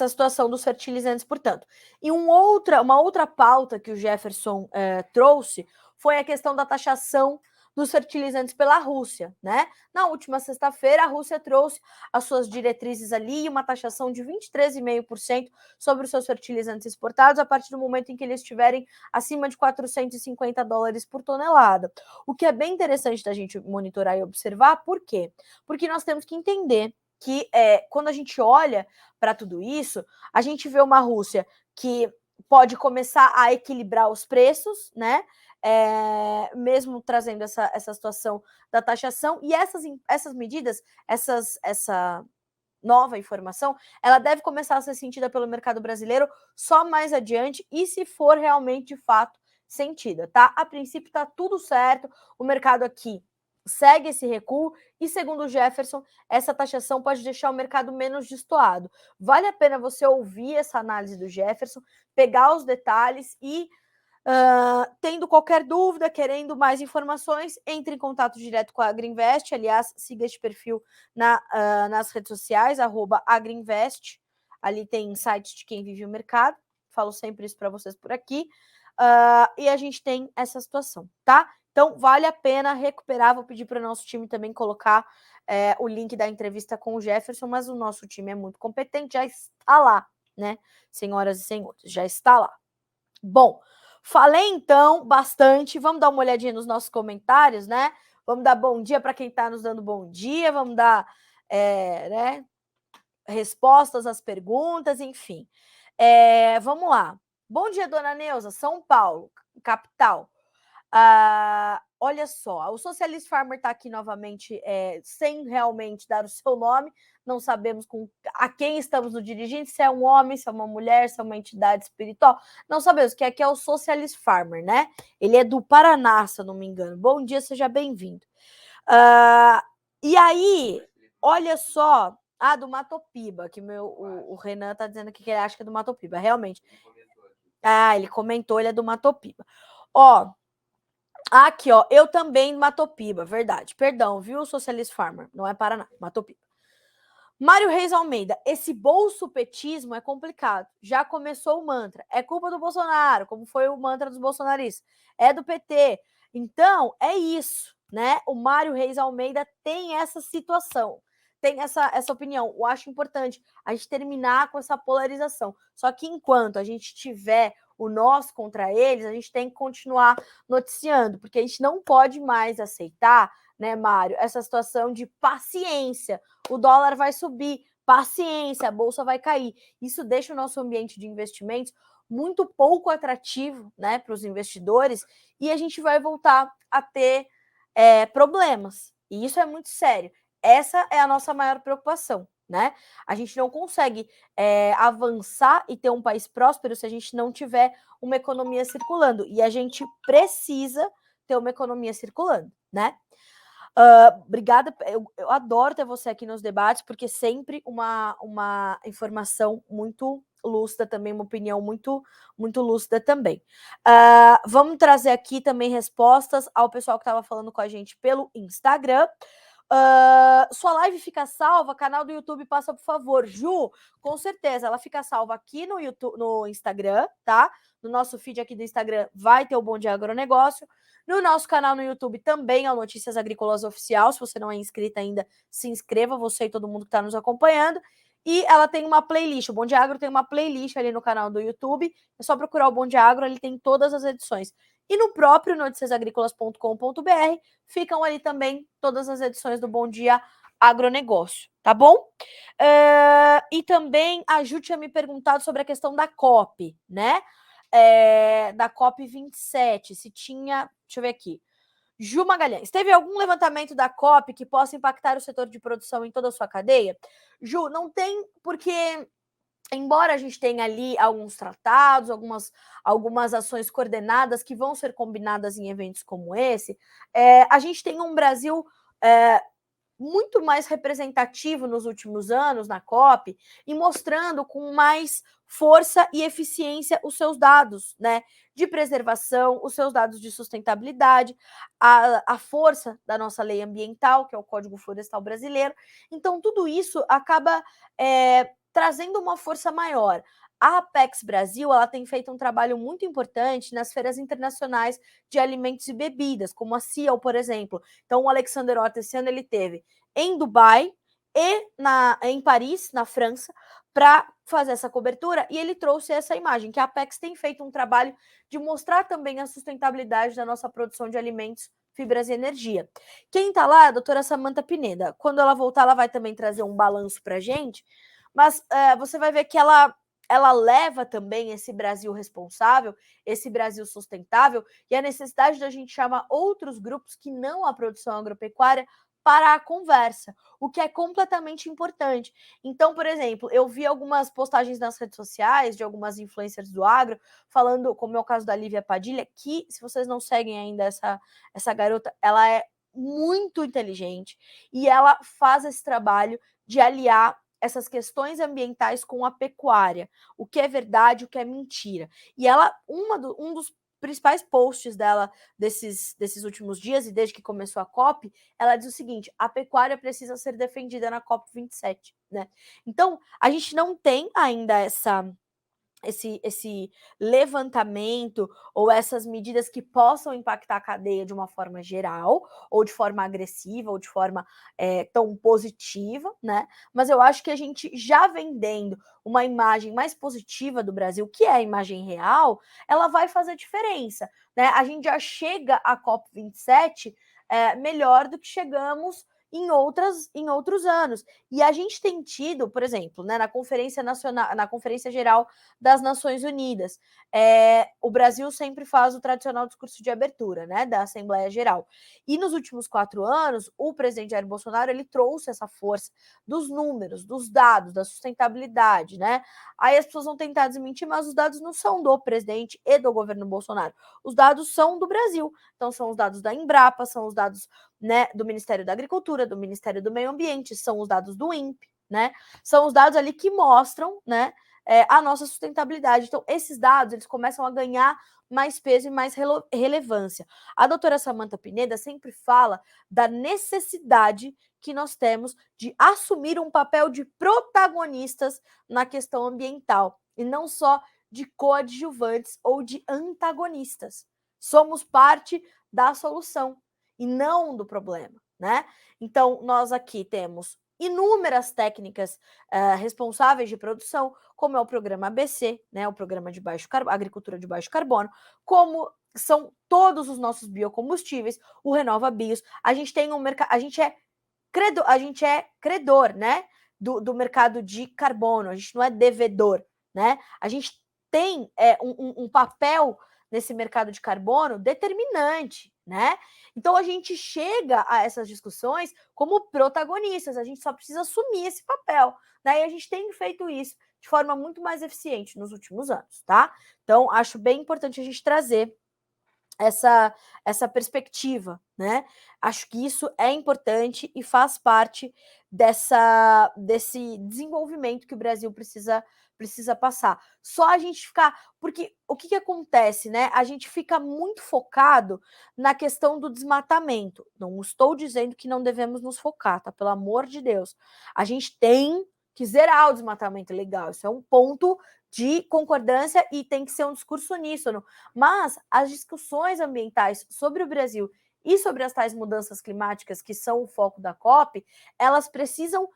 situação dos fertilizantes, portanto. E uma outra pauta que o Jefferson trouxe foi a questão da taxação dos fertilizantes pela Rússia, né? Na última sexta-feira, a Rússia trouxe as suas diretrizes ali, uma taxação de 23,5% sobre os seus fertilizantes exportados a partir do momento em que eles estiverem acima de $450 por tonelada. O que é bem interessante da gente monitorar e observar, por quê? Porque nós temos que entender que quando a gente olha para tudo isso, a gente vê uma Rússia que pode começar a equilibrar os preços, né? Mesmo trazendo essa situação da taxação, e essas medidas, essa nova informação, ela deve começar a ser sentida pelo mercado brasileiro só mais adiante, e se for realmente de fato sentida, tá? A princípio tá tudo certo, o mercado aqui segue esse recuo, e segundo o Jefferson, essa taxação pode deixar o mercado menos destoado. Vale a pena você ouvir essa análise do Jefferson, pegar os detalhes e tendo qualquer dúvida, querendo mais informações, entre em contato direto com a Agrinvest. Aliás, siga este perfil nas redes sociais, @Agrinvest. Ali tem insights de quem vive o mercado. Falo sempre isso para vocês por aqui. E a gente tem essa situação, tá? Então, vale a pena recuperar. Vou pedir para o nosso time também colocar o link da entrevista com o Jefferson, mas o nosso time é muito competente, já está lá, né? Senhoras e senhores, já está lá. Bom, falei então bastante. Vamos dar uma olhadinha nos nossos comentários, né? Vamos dar bom dia para quem está nos dando bom dia, vamos dar né, respostas às perguntas, enfim. Vamos lá. Bom dia, dona Neuza, São Paulo, capital. olha só, o Socialist Farmer está aqui novamente, sem realmente dar o seu nome, não sabemos a quem estamos nos dirigindo, se é um homem, se é uma mulher, se é uma entidade espiritual, não sabemos, que aqui é o Socialist Farmer, né? Ele é do Paraná, se eu não me engano. Bom dia, seja bem-vindo. E aí, olha só, do Matopiba, que o Renan tá dizendo aqui que ele acha que é do Matopiba, realmente. Ele comentou, ele é do Matopiba. Ó, aqui, ó, eu também Matopiba, verdade. Perdão, viu, Socialist Farmer? Não é Paraná, Matopiba. Mário Reis Almeida, esse bolsopetismo é complicado. Já começou o mantra. É culpa do Bolsonaro, como foi o mantra dos bolsonaristas. É do PT. Então, é isso, né? O Mário Reis Almeida tem essa situação, tem essa opinião. Eu acho importante a gente terminar com essa polarização. Só que enquanto a gente tiver o nós contra eles, a gente tem que continuar noticiando, porque a gente não pode mais aceitar, né, Mário, essa situação de paciência. O dólar vai subir, paciência, a bolsa vai cair. Isso deixa o nosso ambiente de investimentos muito pouco atrativo, né, para os investidores, e a gente vai voltar a ter problemas. E isso é muito sério. Essa é a nossa maior preocupação, né? A gente não consegue avançar e ter um país próspero se a gente não tiver uma economia circulando. E a gente precisa ter uma economia circulando, né? Obrigada, eu adoro ter você aqui nos debates, porque sempre uma informação muito lúcida também, uma opinião muito, muito lúcida também. Vamos trazer aqui também respostas ao pessoal que estava falando com a gente pelo Instagram. Sua live fica salva, canal do YouTube passa, por favor. Ju, com certeza, ela fica salva aqui no YouTube, no Instagram, tá? No nosso feed aqui do Instagram vai ter o Bom Dia Agronegócio. No nosso canal no YouTube também é o Notícias Agrícolas Oficial. Se você não é inscrito ainda, se inscreva, você e todo mundo que está nos acompanhando. E ela tem uma playlist, o Bom Dia Agro tem uma playlist ali no canal do YouTube. É só procurar o Bom Dia Agro, ele tem todas as edições. E no próprio noticiasagricolas.com.br ficam ali também todas as edições do Bom Dia Agronegócio, tá bom? E também a Ju tinha me perguntado sobre a questão da COP, né? Da COP 27, se tinha, deixa eu ver aqui, Ju Magalhães, teve algum levantamento da COP que possa impactar o setor de produção em toda a sua cadeia? Ju, não tem, porque embora a gente tenha ali alguns tratados, algumas ações coordenadas que vão ser combinadas em eventos como esse, a gente tem um Brasil muito mais representativo nos últimos anos na COP e mostrando com mais força e eficiência os seus dados, né, de preservação, os seus dados de sustentabilidade, a força da nossa lei ambiental, que é o Código Florestal Brasileiro. Então, tudo isso acaba trazendo uma força maior. A Apex Brasil, ela tem feito um trabalho muito importante nas feiras internacionais de alimentos e bebidas, como a CIAL, por exemplo. Então, o Alexander Ott, esse ano, ele teve em Dubai e em Paris, na França, para fazer essa cobertura, e ele trouxe essa imagem, que a Apex tem feito um trabalho de mostrar também a sustentabilidade da nossa produção de alimentos, fibras e energia. Quem está lá é a doutora Samantha Pineda. Quando ela voltar, ela vai também trazer um balanço para a gente, mas você vai ver que ela leva também esse Brasil responsável, esse Brasil sustentável, e a necessidade da gente chamar outros grupos que não a produção agropecuária para a conversa, o que é completamente importante. Então, por exemplo, eu vi algumas postagens nas redes sociais de algumas influencers do agro, falando, como é o caso da Lívia Padilha, que, se vocês não seguem ainda essa garota, ela é muito inteligente e ela faz esse trabalho de aliar essas questões ambientais com a pecuária, o que é verdade, o que é mentira. E ela, um dos principais posts dela desses últimos dias, e desde que começou a COP, ela diz o seguinte: a pecuária precisa ser defendida na COP 27, né? Então, a gente não tem ainda esse levantamento ou essas medidas que possam impactar a cadeia de uma forma geral, ou de forma agressiva, ou de forma tão positiva, né? Mas eu acho que a gente já vendendo uma imagem mais positiva do Brasil, que é a imagem real, ela vai fazer diferença, né? A gente já chega à COP27 melhor do que chegamos em outros anos. E a gente tem tido, por exemplo, né, na Conferência Nacional, na Conferência Geral das Nações Unidas, o Brasil sempre faz o tradicional discurso de abertura, né, da Assembleia Geral. E nos últimos 4 anos, o presidente Jair Bolsonaro ele trouxe essa força dos números, dos dados, da sustentabilidade, né? Aí as pessoas vão tentar desmentir, mas os dados não são do presidente e do governo Bolsonaro. Os dados são do Brasil. Então, são os dados da Embrapa, são os dados, né, do Ministério da Agricultura, do Ministério do Meio Ambiente, são os dados do INPE, né? São os dados ali que mostram, né, a nossa sustentabilidade. Então, esses dados, eles começam a ganhar mais peso e mais relevância. A doutora Samantha Pineda sempre fala da necessidade que nós temos de assumir um papel de protagonistas na questão ambiental, e não só de coadjuvantes ou de antagonistas. Somos parte da solução e não do problema, né? Então, nós aqui temos inúmeras técnicas responsáveis de produção, como é o programa ABC, né, o programa de agricultura de baixo carbono, como são todos os nossos biocombustíveis, o Renova Bios. A gente tem um mercado, a gente é credor, né, do mercado de carbono, a gente não é devedor, né? A gente tem um papel nesse mercado de carbono determinante, né? Então a gente chega a essas discussões como protagonistas, a gente só precisa assumir esse papel, né? E a gente tem feito isso de forma muito mais eficiente nos últimos anos, tá? Então acho bem importante a gente trazer essa perspectiva, né? Acho que isso é importante e faz parte desse desenvolvimento que o Brasil precisa passar. Só a gente ficar, porque o que acontece, né? A gente fica muito focado na questão do desmatamento. Não estou dizendo que não devemos nos focar, tá? Pelo amor de Deus. A gente tem que zerar o desmatamento legal. Isso é um ponto de concordância e tem que ser um discurso uníssono. Mas as discussões ambientais sobre o Brasil e sobre as tais mudanças climáticas, que são o foco da COP, elas precisam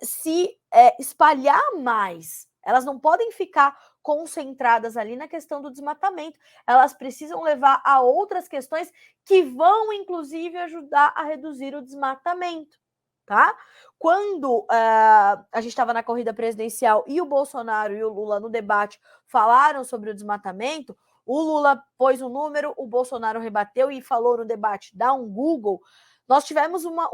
se espalhar mais. Elas não podem ficar concentradas ali na questão do desmatamento. Elas precisam levar a outras questões que vão, inclusive, ajudar a reduzir o desmatamento. Tá? Quando a gente estava na corrida presidencial e o Bolsonaro e o Lula no debate falaram sobre o desmatamento, o Lula pôs um número, o Bolsonaro rebateu e falou no debate, dá um Google. Nós tivemos uma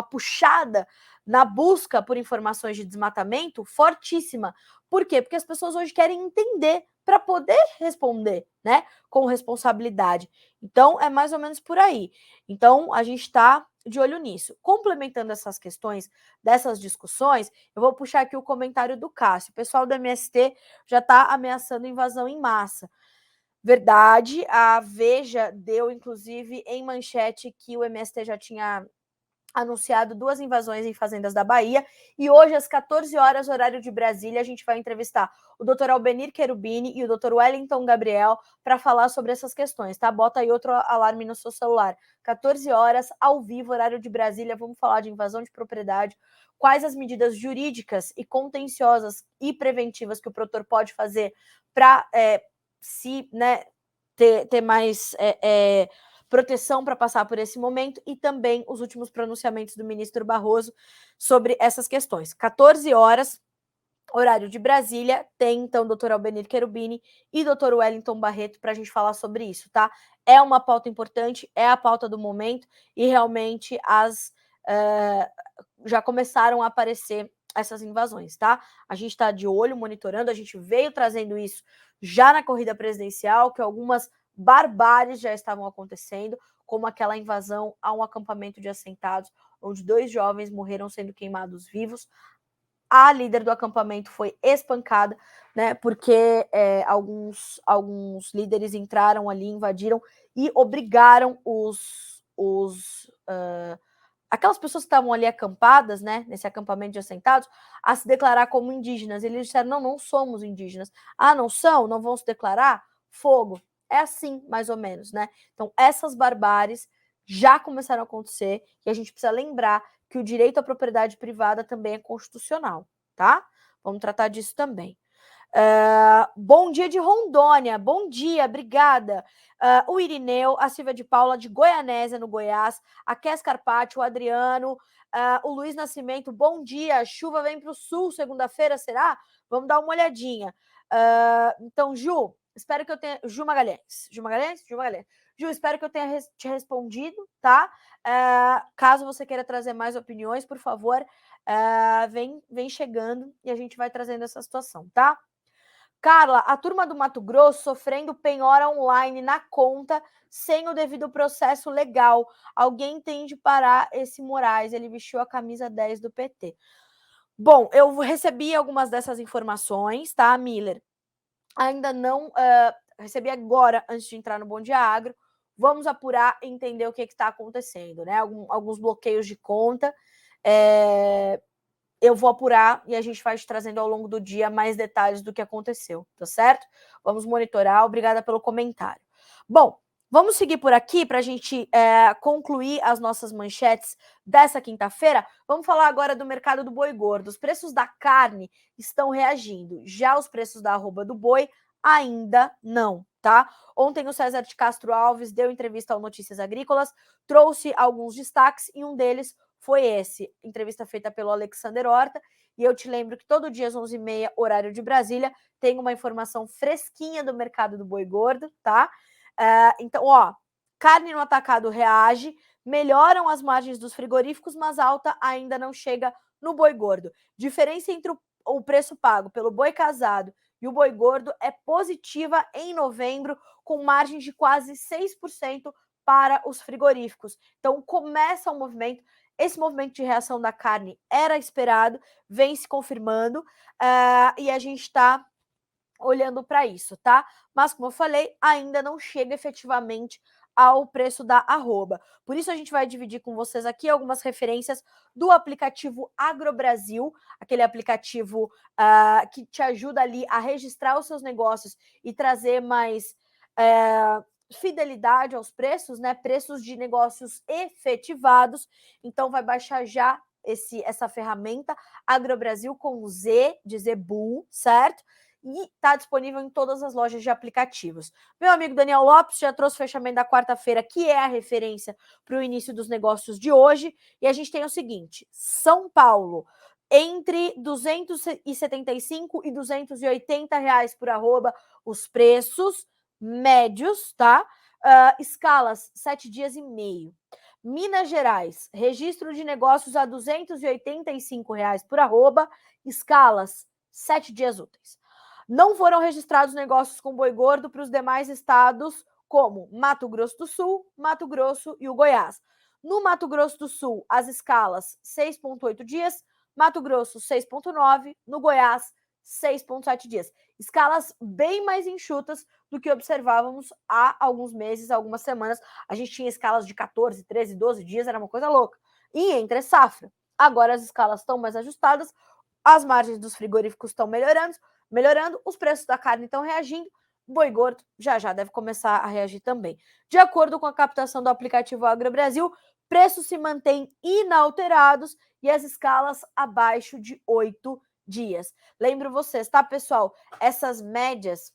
puxada na busca por informações de desmatamento fortíssima. Por quê? Porque as pessoas hoje querem entender para poder responder, né, com responsabilidade. Então, é mais ou menos por aí. Então, a gente está de olho nisso. Complementando essas questões, dessas discussões, eu vou puxar aqui o comentário do Cássio. O pessoal do MST já está ameaçando invasão em massa. Verdade, a Veja deu, inclusive, em manchete que o MST já tinha anunciado 2 invasões em fazendas da Bahia, e hoje às 14 horas, horário de Brasília, a gente vai entrevistar o Dr. Albenir Cherubini e o Dr. Wellington Gabriel para falar sobre essas questões, tá? Bota aí outro alarme no seu celular. 14 horas, ao vivo, horário de Brasília, vamos falar de invasão de propriedade, quais as medidas jurídicas e contenciosas e preventivas que o produtor pode fazer para ter mais proteção para passar por esse momento, e também os últimos pronunciamentos do ministro Barroso sobre essas questões. 14 horas, horário de Brasília, tem então o Dr. Albenir Cherubini e Dr. Wellington Barreto para a gente falar sobre isso, tá? É uma pauta importante, é a pauta do momento, e realmente já começaram a aparecer essas invasões, tá? A gente está de olho, monitorando, a gente veio trazendo isso já na corrida presidencial, que algumas barbáries já estavam acontecendo, como aquela invasão a um acampamento de assentados, onde 2 jovens morreram sendo queimados vivos. A líder do acampamento foi espancada, né? Porque alguns líderes entraram ali, invadiram e obrigaram aquelas pessoas que estavam ali acampadas, né, nesse acampamento de assentados, a se declarar como indígenas. Eles disseram, não somos indígenas. Ah, não são? Não vão se declarar? Fogo. É assim, mais ou menos, né? Então, essas barbáries já começaram a acontecer, e a gente precisa lembrar que o direito à propriedade privada também é constitucional, tá? Vamos tratar disso também. Bom dia de Rondônia, bom dia, obrigada. O Irineu, a Silvia de Paula de Goianésia, no Goiás, a Kes Carpati, o Adriano, o Luiz Nascimento, bom dia, chuva vem para o sul segunda-feira, será? Vamos dar uma olhadinha. Então, Ju, espero que eu tenha... Ju Magalhães, Ju, espero que eu tenha te respondido, tá? Caso você queira trazer mais opiniões, por favor, vem chegando e a gente vai trazendo essa situação, tá? Carla, a turma do Mato Grosso sofrendo penhora online na conta sem o devido processo legal. Alguém tem de parar esse Moraes, ele vestiu a camisa 10 do PT. Bom, eu recebi algumas dessas informações, tá, Miller? Ainda não recebi agora, antes de entrar no Bom Dia Agro. Vamos apurar e entender o que está acontecendo, né? Alguns bloqueios de conta. Eu vou apurar e a gente vai te trazendo ao longo do dia mais detalhes do que aconteceu, tá certo? Vamos monitorar. Obrigada pelo comentário. Bom, vamos seguir por aqui para a gente concluir as nossas manchetes dessa quinta-feira. Vamos falar agora do mercado do boi gordo. Os preços da carne estão reagindo. Já os preços da arroba do boi ainda não, tá? Ontem o César de Castro Alves deu entrevista ao Notícias Agrícolas, trouxe alguns destaques e um deles foi esse, entrevista feita pelo Alexander Horta, e eu te lembro que todo dia às 11h30, horário de Brasília, tem uma informação fresquinha do mercado do boi gordo, tá? Então, carne no atacado reage, melhoram as margens dos frigoríficos, mas alta ainda não chega no boi gordo. Diferença entre o preço pago pelo boi casado e o boi gordo é positiva em novembro, com margens de quase 6% para os frigoríficos. Então, começa um movimento. Esse movimento de reação da carne era esperado, vem se confirmando, e a gente está olhando para isso, tá? Mas, como eu falei, ainda não chega efetivamente ao preço da arroba. Por isso, a gente vai dividir com vocês aqui algumas referências do aplicativo AgroBrasil, aquele aplicativo que te ajuda ali a registrar os seus negócios e trazer mais fidelidade aos preços, né? Preços de negócios efetivados. Então, vai baixar já essa ferramenta AgroBrasil com Z de Zebu, certo? E está disponível em todas as lojas de aplicativos. Meu amigo Daniel Lopes já trouxe o fechamento da quarta-feira, que é a referência para o início dos negócios de hoje. E a gente tem o seguinte: São Paulo, entre 275 e 280 reais por arroba, os preços médios, tá? Escalas, 7 dias e meio. Minas Gerais, registro de negócios a 285 reais por arroba, escalas, 7 dias úteis. Não foram registrados negócios com boi gordo para os demais estados, como Mato Grosso do Sul, Mato Grosso e o Goiás. No Mato Grosso do Sul, as escalas 6,8 dias, Mato Grosso 6,9, no Goiás 6,7 dias. Escalas bem mais enxutas do que observávamos há alguns meses, algumas semanas. A gente tinha escalas de 14, 13, 12 dias, era uma coisa louca. E entre safra. Agora as escalas estão mais ajustadas, as margens dos frigoríficos estão melhorando, os preços da carne estão reagindo, boi gordo já deve começar a reagir também. De acordo com a captação do aplicativo AgroBrasil, preços se mantêm inalterados e as escalas abaixo de 8 dias. Lembro vocês, tá, pessoal? Essas médias,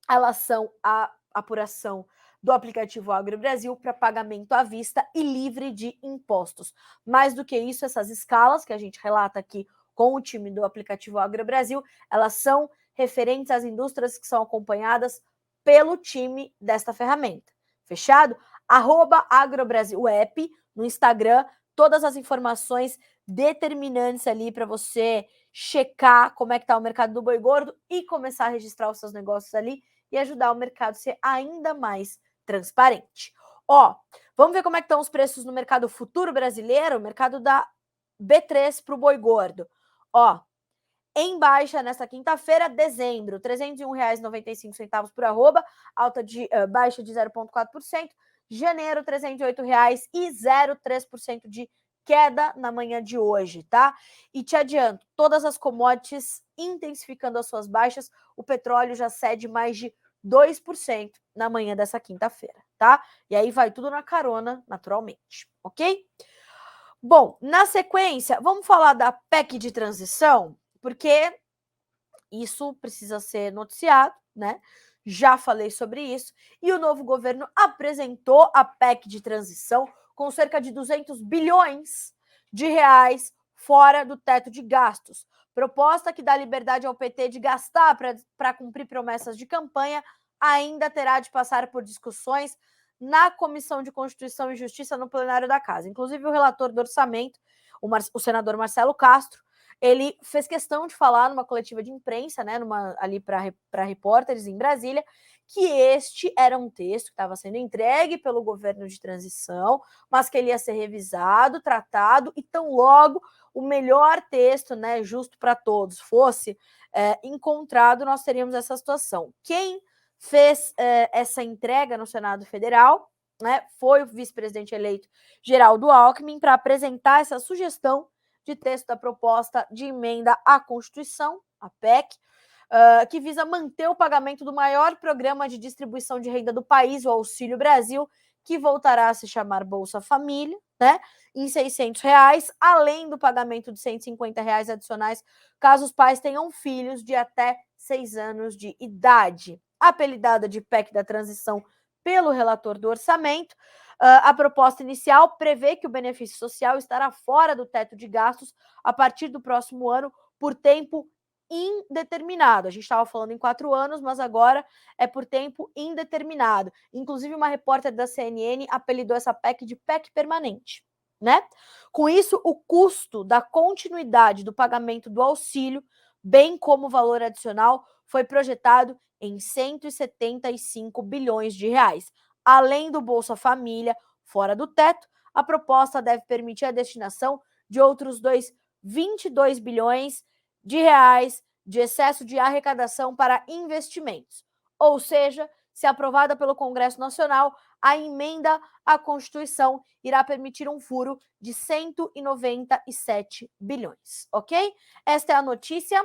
elas são a apuração do aplicativo AgroBrasil para pagamento à vista e livre de impostos. Mais do que isso, essas escalas que a gente relata aqui com o time do aplicativo AgroBrasil, elas são referentes às indústrias que são acompanhadas pelo time desta ferramenta. Fechado? @AgroBrasil app no Instagram, todas as informações determinantes ali para você checar como é que está o mercado do boi gordo e começar a registrar os seus negócios ali e ajudar o mercado a ser ainda mais transparente. Vamos ver como é que estão os preços no mercado futuro brasileiro, o mercado da B3 para o boi gordo. Em baixa nesta quinta-feira, dezembro, R$ 301,95 por arroba, baixa de 0,4%. Janeiro, R$ 308,00 e 0,3% de queda na manhã de hoje, tá? E te adianto, todas as commodities intensificando as suas baixas, o petróleo já cede mais de 2% na manhã dessa quinta-feira, tá? E aí vai tudo na carona, naturalmente, ok? Bom, na sequência, vamos falar da PEC de transição, porque Isso precisa ser noticiado, né? Já falei sobre isso. E o novo governo apresentou a PEC de transição com cerca de 200 bilhões de reais fora do teto de gastos. Proposta que dá liberdade ao PT de gastar para cumprir promessas de campanha ainda terá de passar por discussões na Comissão de Constituição e Justiça no plenário da Casa. Inclusive, o relator do orçamento, o senador Marcelo Castro, ele fez questão de falar numa coletiva de imprensa, né, ali para repórteres em Brasília, que este era um texto que estava sendo entregue pelo governo de transição, mas que ele ia ser revisado, tratado, e tão logo o melhor texto, né, justo para todos, fosse encontrado, nós teríamos essa situação. Quem fez essa entrega no Senado Federal, né, foi o vice-presidente eleito Geraldo Alckmin para apresentar essa sugestão de texto da proposta de emenda à Constituição, a PEC, que visa manter o pagamento do maior programa de distribuição de renda do país, o Auxílio Brasil, que voltará a se chamar Bolsa Família, né, em R$600, além do pagamento de R$150 adicionais, caso os pais tenham filhos de até 6 anos de idade. Apelidada de PEC da transição pelo relator do orçamento, a proposta inicial prevê que o benefício social estará fora do teto de gastos a partir do próximo ano por tempo indeterminado. A gente estava falando em 4 anos, mas agora é por tempo indeterminado. Inclusive, uma repórter da CNN apelidou essa PEC de PEC permanente, né? Com isso, o custo da continuidade do pagamento do auxílio, bem como o valor adicional, foi projetado em 175 bilhões de reais. Além do Bolsa Família, fora do teto, a proposta deve permitir a destinação de outros 22 bilhões de reais de excesso de arrecadação para investimentos. Ou seja, se aprovada pelo Congresso Nacional, a emenda à Constituição irá permitir um furo de 197 bilhões, ok? Esta é a notícia.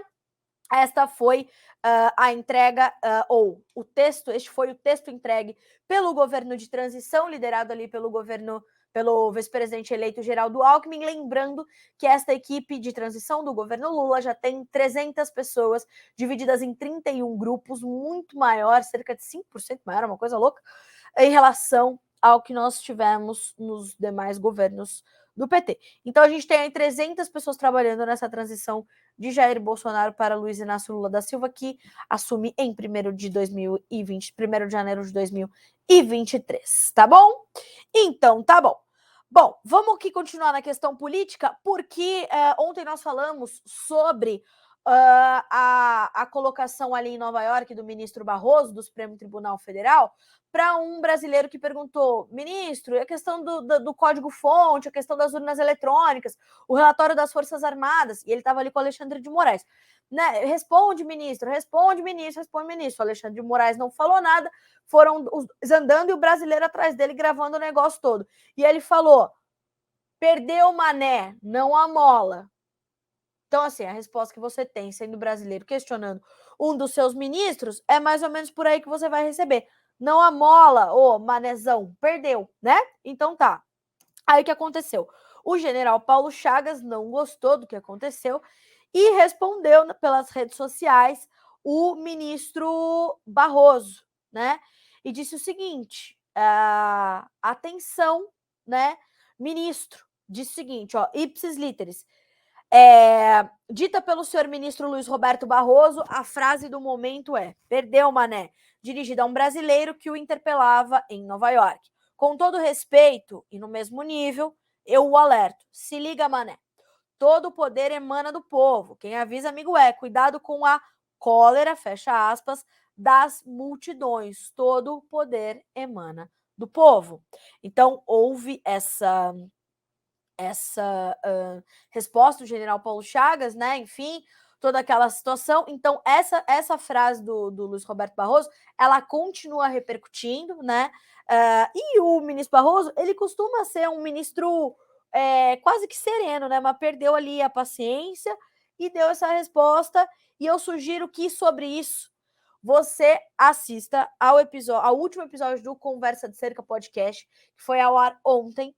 Esta foi a entrega, ou o texto, este foi o texto entregue pelo governo de transição, liderado ali pelo vice-presidente eleito Geraldo Alckmin, lembrando que esta equipe de transição do governo Lula já tem 300 pessoas, divididas em 31 grupos, muito maior, cerca de 5% maior, uma coisa louca, em relação ao que nós tivemos nos demais governos do PT. Então a gente tem aí 300 pessoas trabalhando nessa transição de Jair Bolsonaro para Luiz Inácio Lula da Silva, que assume em 1º de janeiro de 2023, tá bom? Então, tá bom. Bom, vamos aqui continuar na questão política, porque ontem nós falamos sobre a colocação ali em Nova York do ministro Barroso, do Supremo Tribunal Federal, para um brasileiro que perguntou: ministro, a questão do código-fonte, a questão das urnas eletrônicas, o relatório das Forças Armadas, e ele estava ali com o Alexandre de Moraes. Né? Responde, ministro, responde, ministro, responde, ministro. O Alexandre de Moraes não falou nada, foram os andando e o brasileiro atrás dele gravando o negócio todo. E ele falou: perdeu o mané, não a mola. Então, assim, a resposta que você tem, sendo brasileiro, questionando um dos seus ministros, é mais ou menos por aí que você vai receber. Não a mola, ô manezão, perdeu, né? Então tá. Aí o que aconteceu? O general Paulo Chagas não gostou do que aconteceu e respondeu pelas redes sociais o ministro Barroso, né? E disse o seguinte: atenção, né? Ministro, disse o seguinte, ó, ipsis literis. Dita pelo senhor ministro Luiz Roberto Barroso, a frase do momento é: perdeu, mané, dirigida a um brasileiro que o interpelava em Nova York. Com todo respeito e no mesmo nível, eu o alerto: se liga, mané. Todo o poder emana do povo. Quem avisa, amigo é. Cuidado com a cólera, fecha aspas, das multidões. Todo o poder emana do povo. Então, houve essa resposta do general Paulo Chagas, né? Enfim, toda aquela situação. Então, essa frase do Luiz Roberto Barroso, ela continua repercutindo, né? E o ministro Barroso, ele costuma ser um ministro quase que sereno, né? Mas perdeu ali a paciência e deu essa resposta. E eu sugiro que sobre isso você assista ao último episódio do Conversa de Cerca Podcast, que foi ao ar ontem,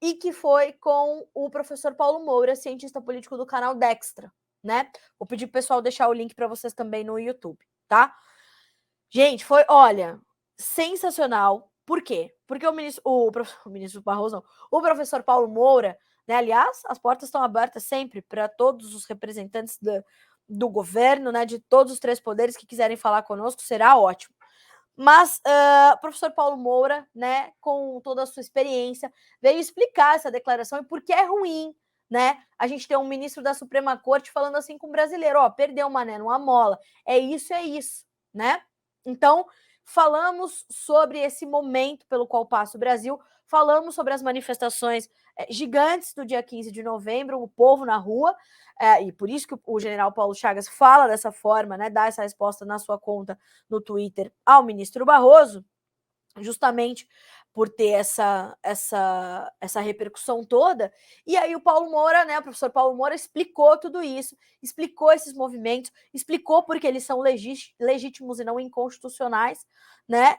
e que foi com o professor Paulo Moura, cientista político do canal Dextra, né? Vou pedir pro pessoal deixar o link para vocês também no YouTube, tá? Gente, foi, olha, sensacional. Por quê? Porque o ministro Barroso, não, o professor Paulo Moura, né? Aliás, as portas estão abertas sempre para todos os representantes do governo, né? De todos os três poderes que quiserem falar conosco, será ótimo. Mas o professor Paulo Moura, né, com toda a sua experiência, veio explicar essa declaração e por que é ruim, né? A gente tem um ministro da Suprema Corte falando assim com o brasileiro, ó, perdeu uma mané, não amola. É isso, né? Então, falamos sobre esse momento pelo qual passa o Brasil, falamos sobre as manifestações gigantes do dia 15 de novembro, o povo na rua, e por isso que o general Paulo Chagas fala dessa forma, né, dá essa resposta na sua conta no Twitter ao ministro Barroso, justamente por ter essa repercussão toda. E aí o Paulo Moura, né, o professor Paulo Moura explicou tudo isso, explicou esses movimentos, explicou porque eles são legítimos e não inconstitucionais, né,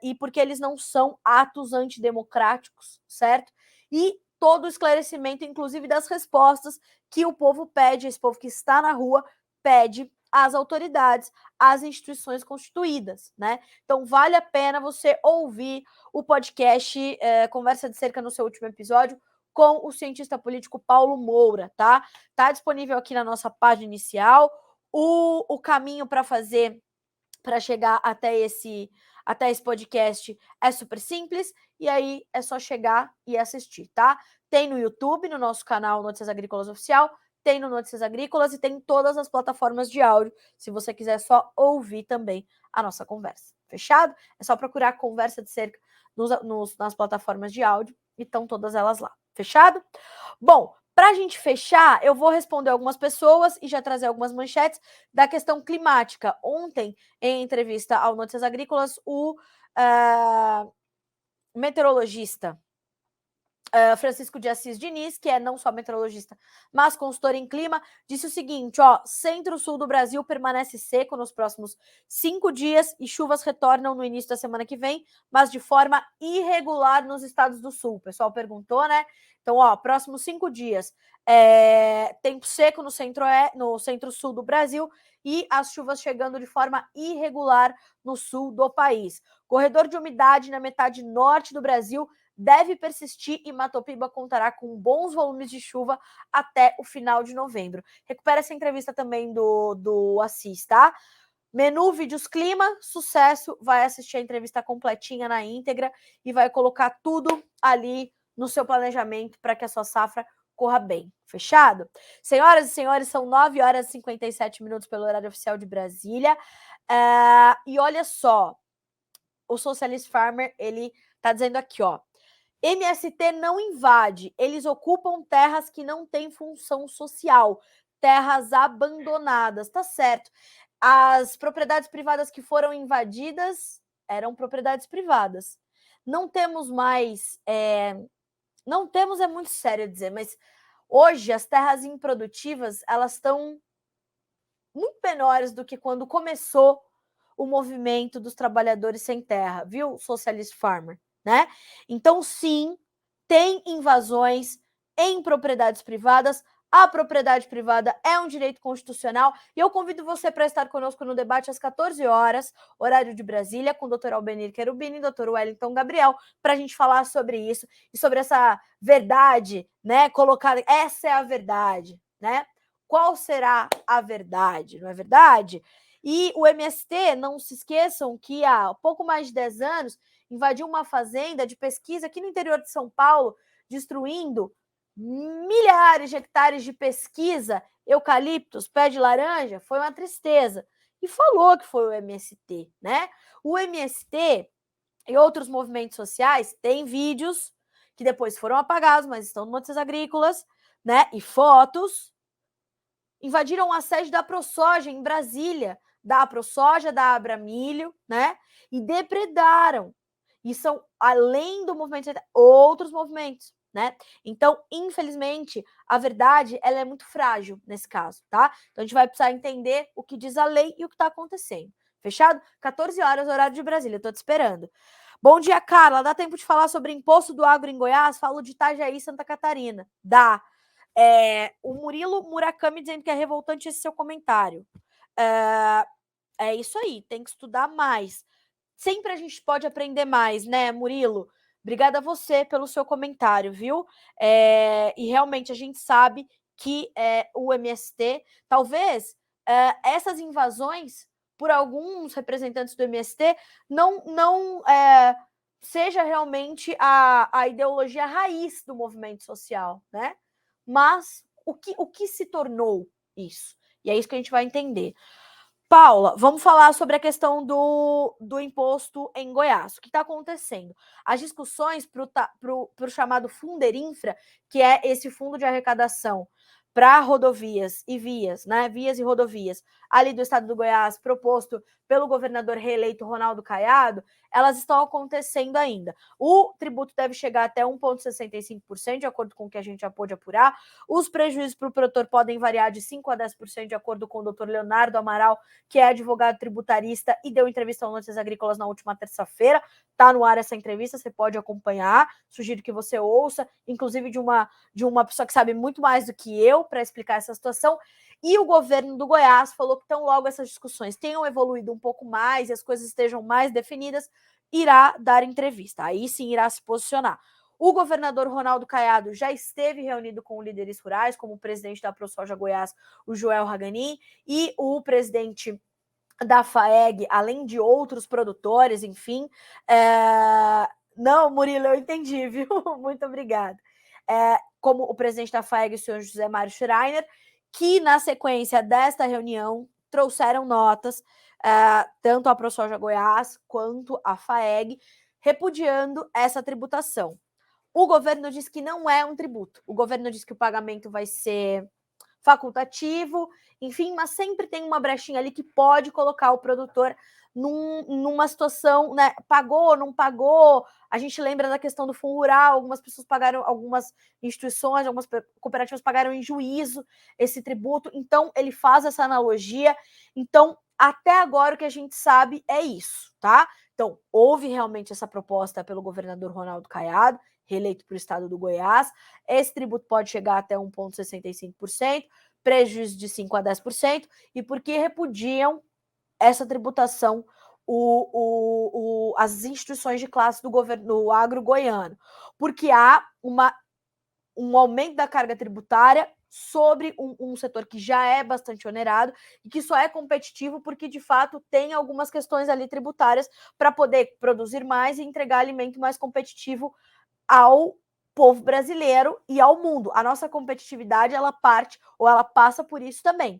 e porque eles não são atos antidemocráticos, certo? E todo o esclarecimento, inclusive das respostas que o povo pede, esse povo que está na rua pede às autoridades, às instituições constituídas, né? Então vale a pena você ouvir o podcast Conversa de Cerca no seu último episódio com o cientista político Paulo Moura, tá? Tá disponível aqui na nossa página inicial. O caminho para fazer, para chegar até esse podcast é super simples, e aí é só chegar e assistir, tá? Tem no YouTube, no nosso canal Notícias Agrícolas Oficial, tem no Notícias Agrícolas e tem em todas as plataformas de áudio, se você quiser só ouvir também a nossa conversa. Fechado? É só procurar Conversa de Cerca nas plataformas de áudio e estão todas elas lá. Fechado? Bom, para a gente fechar, eu vou responder algumas pessoas e já trazer algumas manchetes da questão climática. Ontem, em entrevista ao Notícias Agrícolas, o meteorologista Francisco de Assis Diniz, que é não só meteorologista, mas consultor em clima, disse o seguinte, ó, centro-sul do Brasil permanece seco nos próximos 5 dias e chuvas retornam no início da semana que vem, mas de forma irregular nos estados do sul. O pessoal perguntou, né? Então, ó, próximos 5 dias, tempo seco no centro-sul do Brasil e as chuvas chegando de forma irregular no sul do país. Corredor de umidade na metade norte do Brasil deve persistir e Matopiba contará com bons volumes de chuva até o final de novembro. Recupera essa entrevista também do Assis, tá? Menu Vídeos Clima, sucesso, vai assistir a entrevista completinha na íntegra e vai colocar tudo ali no seu planejamento para que a sua safra corra bem. Fechado? Senhoras e senhores, são 9 horas e 57 minutos pelo horário oficial de Brasília. E olha só, o Socialist Farmer, ele tá dizendo aqui, ó, MST não invade, eles ocupam terras que não têm função social, terras abandonadas, tá certo. As propriedades privadas que foram invadidas eram propriedades privadas. Não temos mais, não temos é muito sério dizer, mas hoje as terras improdutivas, elas estão muito menores do que quando começou o movimento dos trabalhadores sem terra, viu, Socialist Farmer? Né? Então, sim, tem invasões em propriedades privadas. A propriedade privada é um direito constitucional e eu convido você para estar conosco no debate às 14 horas, horário de Brasília, com o Dr. Albenir Querubini e Dr. Wellington Gabriel, para a gente falar sobre isso e sobre essa verdade, né? Colocar essa é a verdade, né? Qual será a verdade, não é verdade? E o MST, não se esqueçam que há pouco mais de 10 anos invadiu uma fazenda de pesquisa aqui no interior de São Paulo, destruindo milhares de hectares de pesquisa, eucaliptos, pé de laranja, foi uma tristeza. E falou que foi o MST, né? O MST e outros movimentos sociais têm vídeos que depois foram apagados, mas estão no Notícias Agrícolas, né? E fotos. Invadiram a sede da ProSoja em Brasília, da ProSoja, da Abramilho, né? E depredaram. E são, além do movimento, outros movimentos, né? Então, infelizmente, a verdade, ela é muito frágil nesse caso, tá? Então, a gente vai precisar entender o que diz a lei e o que está acontecendo. Fechado? 14 horas, horário de Brasília, eu tô te esperando. Bom dia, Carla. Dá tempo de falar sobre imposto do agro em Goiás? Falo de Itajaí, Santa Catarina. Dá. O Murilo Murakami dizendo que é revoltante esse seu comentário. É isso aí, tem que estudar mais. Sempre a gente pode aprender mais, né, Murilo? Obrigada a você pelo seu comentário, viu? E realmente a gente sabe que o MST, talvez essas invasões por alguns representantes do MST não seja realmente a ideologia raiz do movimento social, né? Mas o que se tornou isso? E é isso que a gente vai entender. Paula, vamos falar sobre a questão do imposto em Goiás. O que está acontecendo? As discussões para o chamado Funderinfra, que é esse fundo de arrecadação para rodovias e vias, né? Vias e rodovias ali do estado do Goiás, proposto pelo governador reeleito Ronaldo Caiado, elas estão acontecendo ainda. O tributo deve chegar até 1,65%, de acordo com o que a gente já pôde apurar. Os prejuízos para o produtor podem variar de 5% a 10%, de acordo com o doutor Leonardo Amaral, que é advogado tributarista e deu entrevista ao Notícias Agrícolas na última terça-feira. Está no ar essa entrevista, você pode acompanhar. Sugiro que você ouça, inclusive de uma pessoa que sabe muito mais do que eu para explicar essa situação. E o governo do Goiás falou que tão logo essas discussões tenham evoluído um pouco mais e as coisas estejam mais definidas, irá dar entrevista. Aí sim irá se posicionar. O governador Ronaldo Caiado já esteve reunido com líderes rurais, como o presidente da ProSoja Goiás, o Joel Haganin, e o presidente da FAEG, além de outros produtores, enfim. Não, Murilo, eu entendi, viu? Muito obrigada. Como o presidente da FAEG, o senhor José Mário Schreiner, que na sequência desta reunião trouxeram notas, tanto a ProSoja Goiás quanto a FAEG, repudiando essa tributação. O governo diz que não é um tributo. O governo diz que o pagamento vai ser facultativo, enfim, mas sempre tem uma brechinha ali que pode colocar o produtor numa situação, né? Pagou, não pagou. A gente lembra da questão do Fundo Rural, algumas pessoas pagaram, algumas instituições, algumas cooperativas pagaram em juízo esse tributo. Então, ele faz essa analogia. Então, até agora o que a gente sabe é isso, tá? Então, houve realmente essa proposta pelo governador Ronaldo Caiado, reeleito para o estado do Goiás. Esse tributo pode chegar até 1,65%, prejuízo de 5% a 10%, e porque repudiam essa tributação as instituições de classe do governo do agro goiano, porque há um aumento da carga tributária sobre um setor que já é bastante onerado e que só é competitivo porque, de fato, tem algumas questões ali tributárias para poder produzir mais e entregar alimento mais competitivo ao povo brasileiro e ao mundo. A nossa competitividade, ela parte ou ela passa por isso também.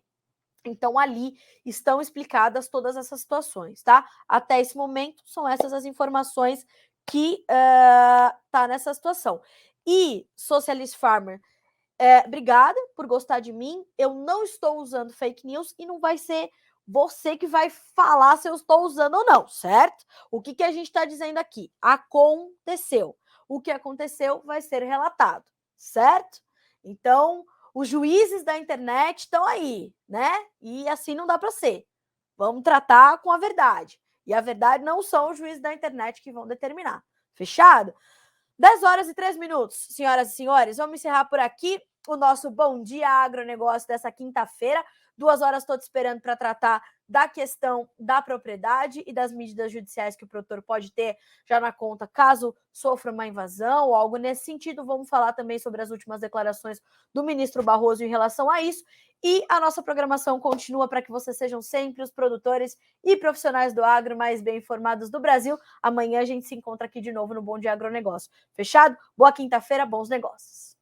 Então, ali estão explicadas todas essas situações, tá? Até esse momento, são essas as informações que tá nessa situação. E, Socialist Farmer, obrigada por gostar de mim. Eu não estou usando fake news e não vai ser você que vai falar se eu estou usando ou não, certo? O que a gente está dizendo aqui? Aconteceu. O que aconteceu vai ser relatado, certo? Então, os juízes da internet estão aí, né? E assim não dá para ser. Vamos tratar com a verdade. E a verdade não são os juízes da internet que vão determinar. Fechado? 10 horas e 3 minutos, senhoras e senhores. Vamos encerrar por aqui o nosso Bom Dia Agronegócio dessa quinta-feira. 2 horas estou te esperando para tratar da questão da propriedade e das medidas judiciais que o produtor pode ter já na conta caso sofra uma invasão ou algo nesse sentido. Vamos falar também sobre as últimas declarações do ministro Barroso em relação a isso. E a nossa programação continua para que vocês sejam sempre os produtores e profissionais do agro mais bem informados do Brasil. Amanhã a gente se encontra aqui de novo no Bom Dia Agronegócio. Fechado? Boa quinta-feira, bons negócios.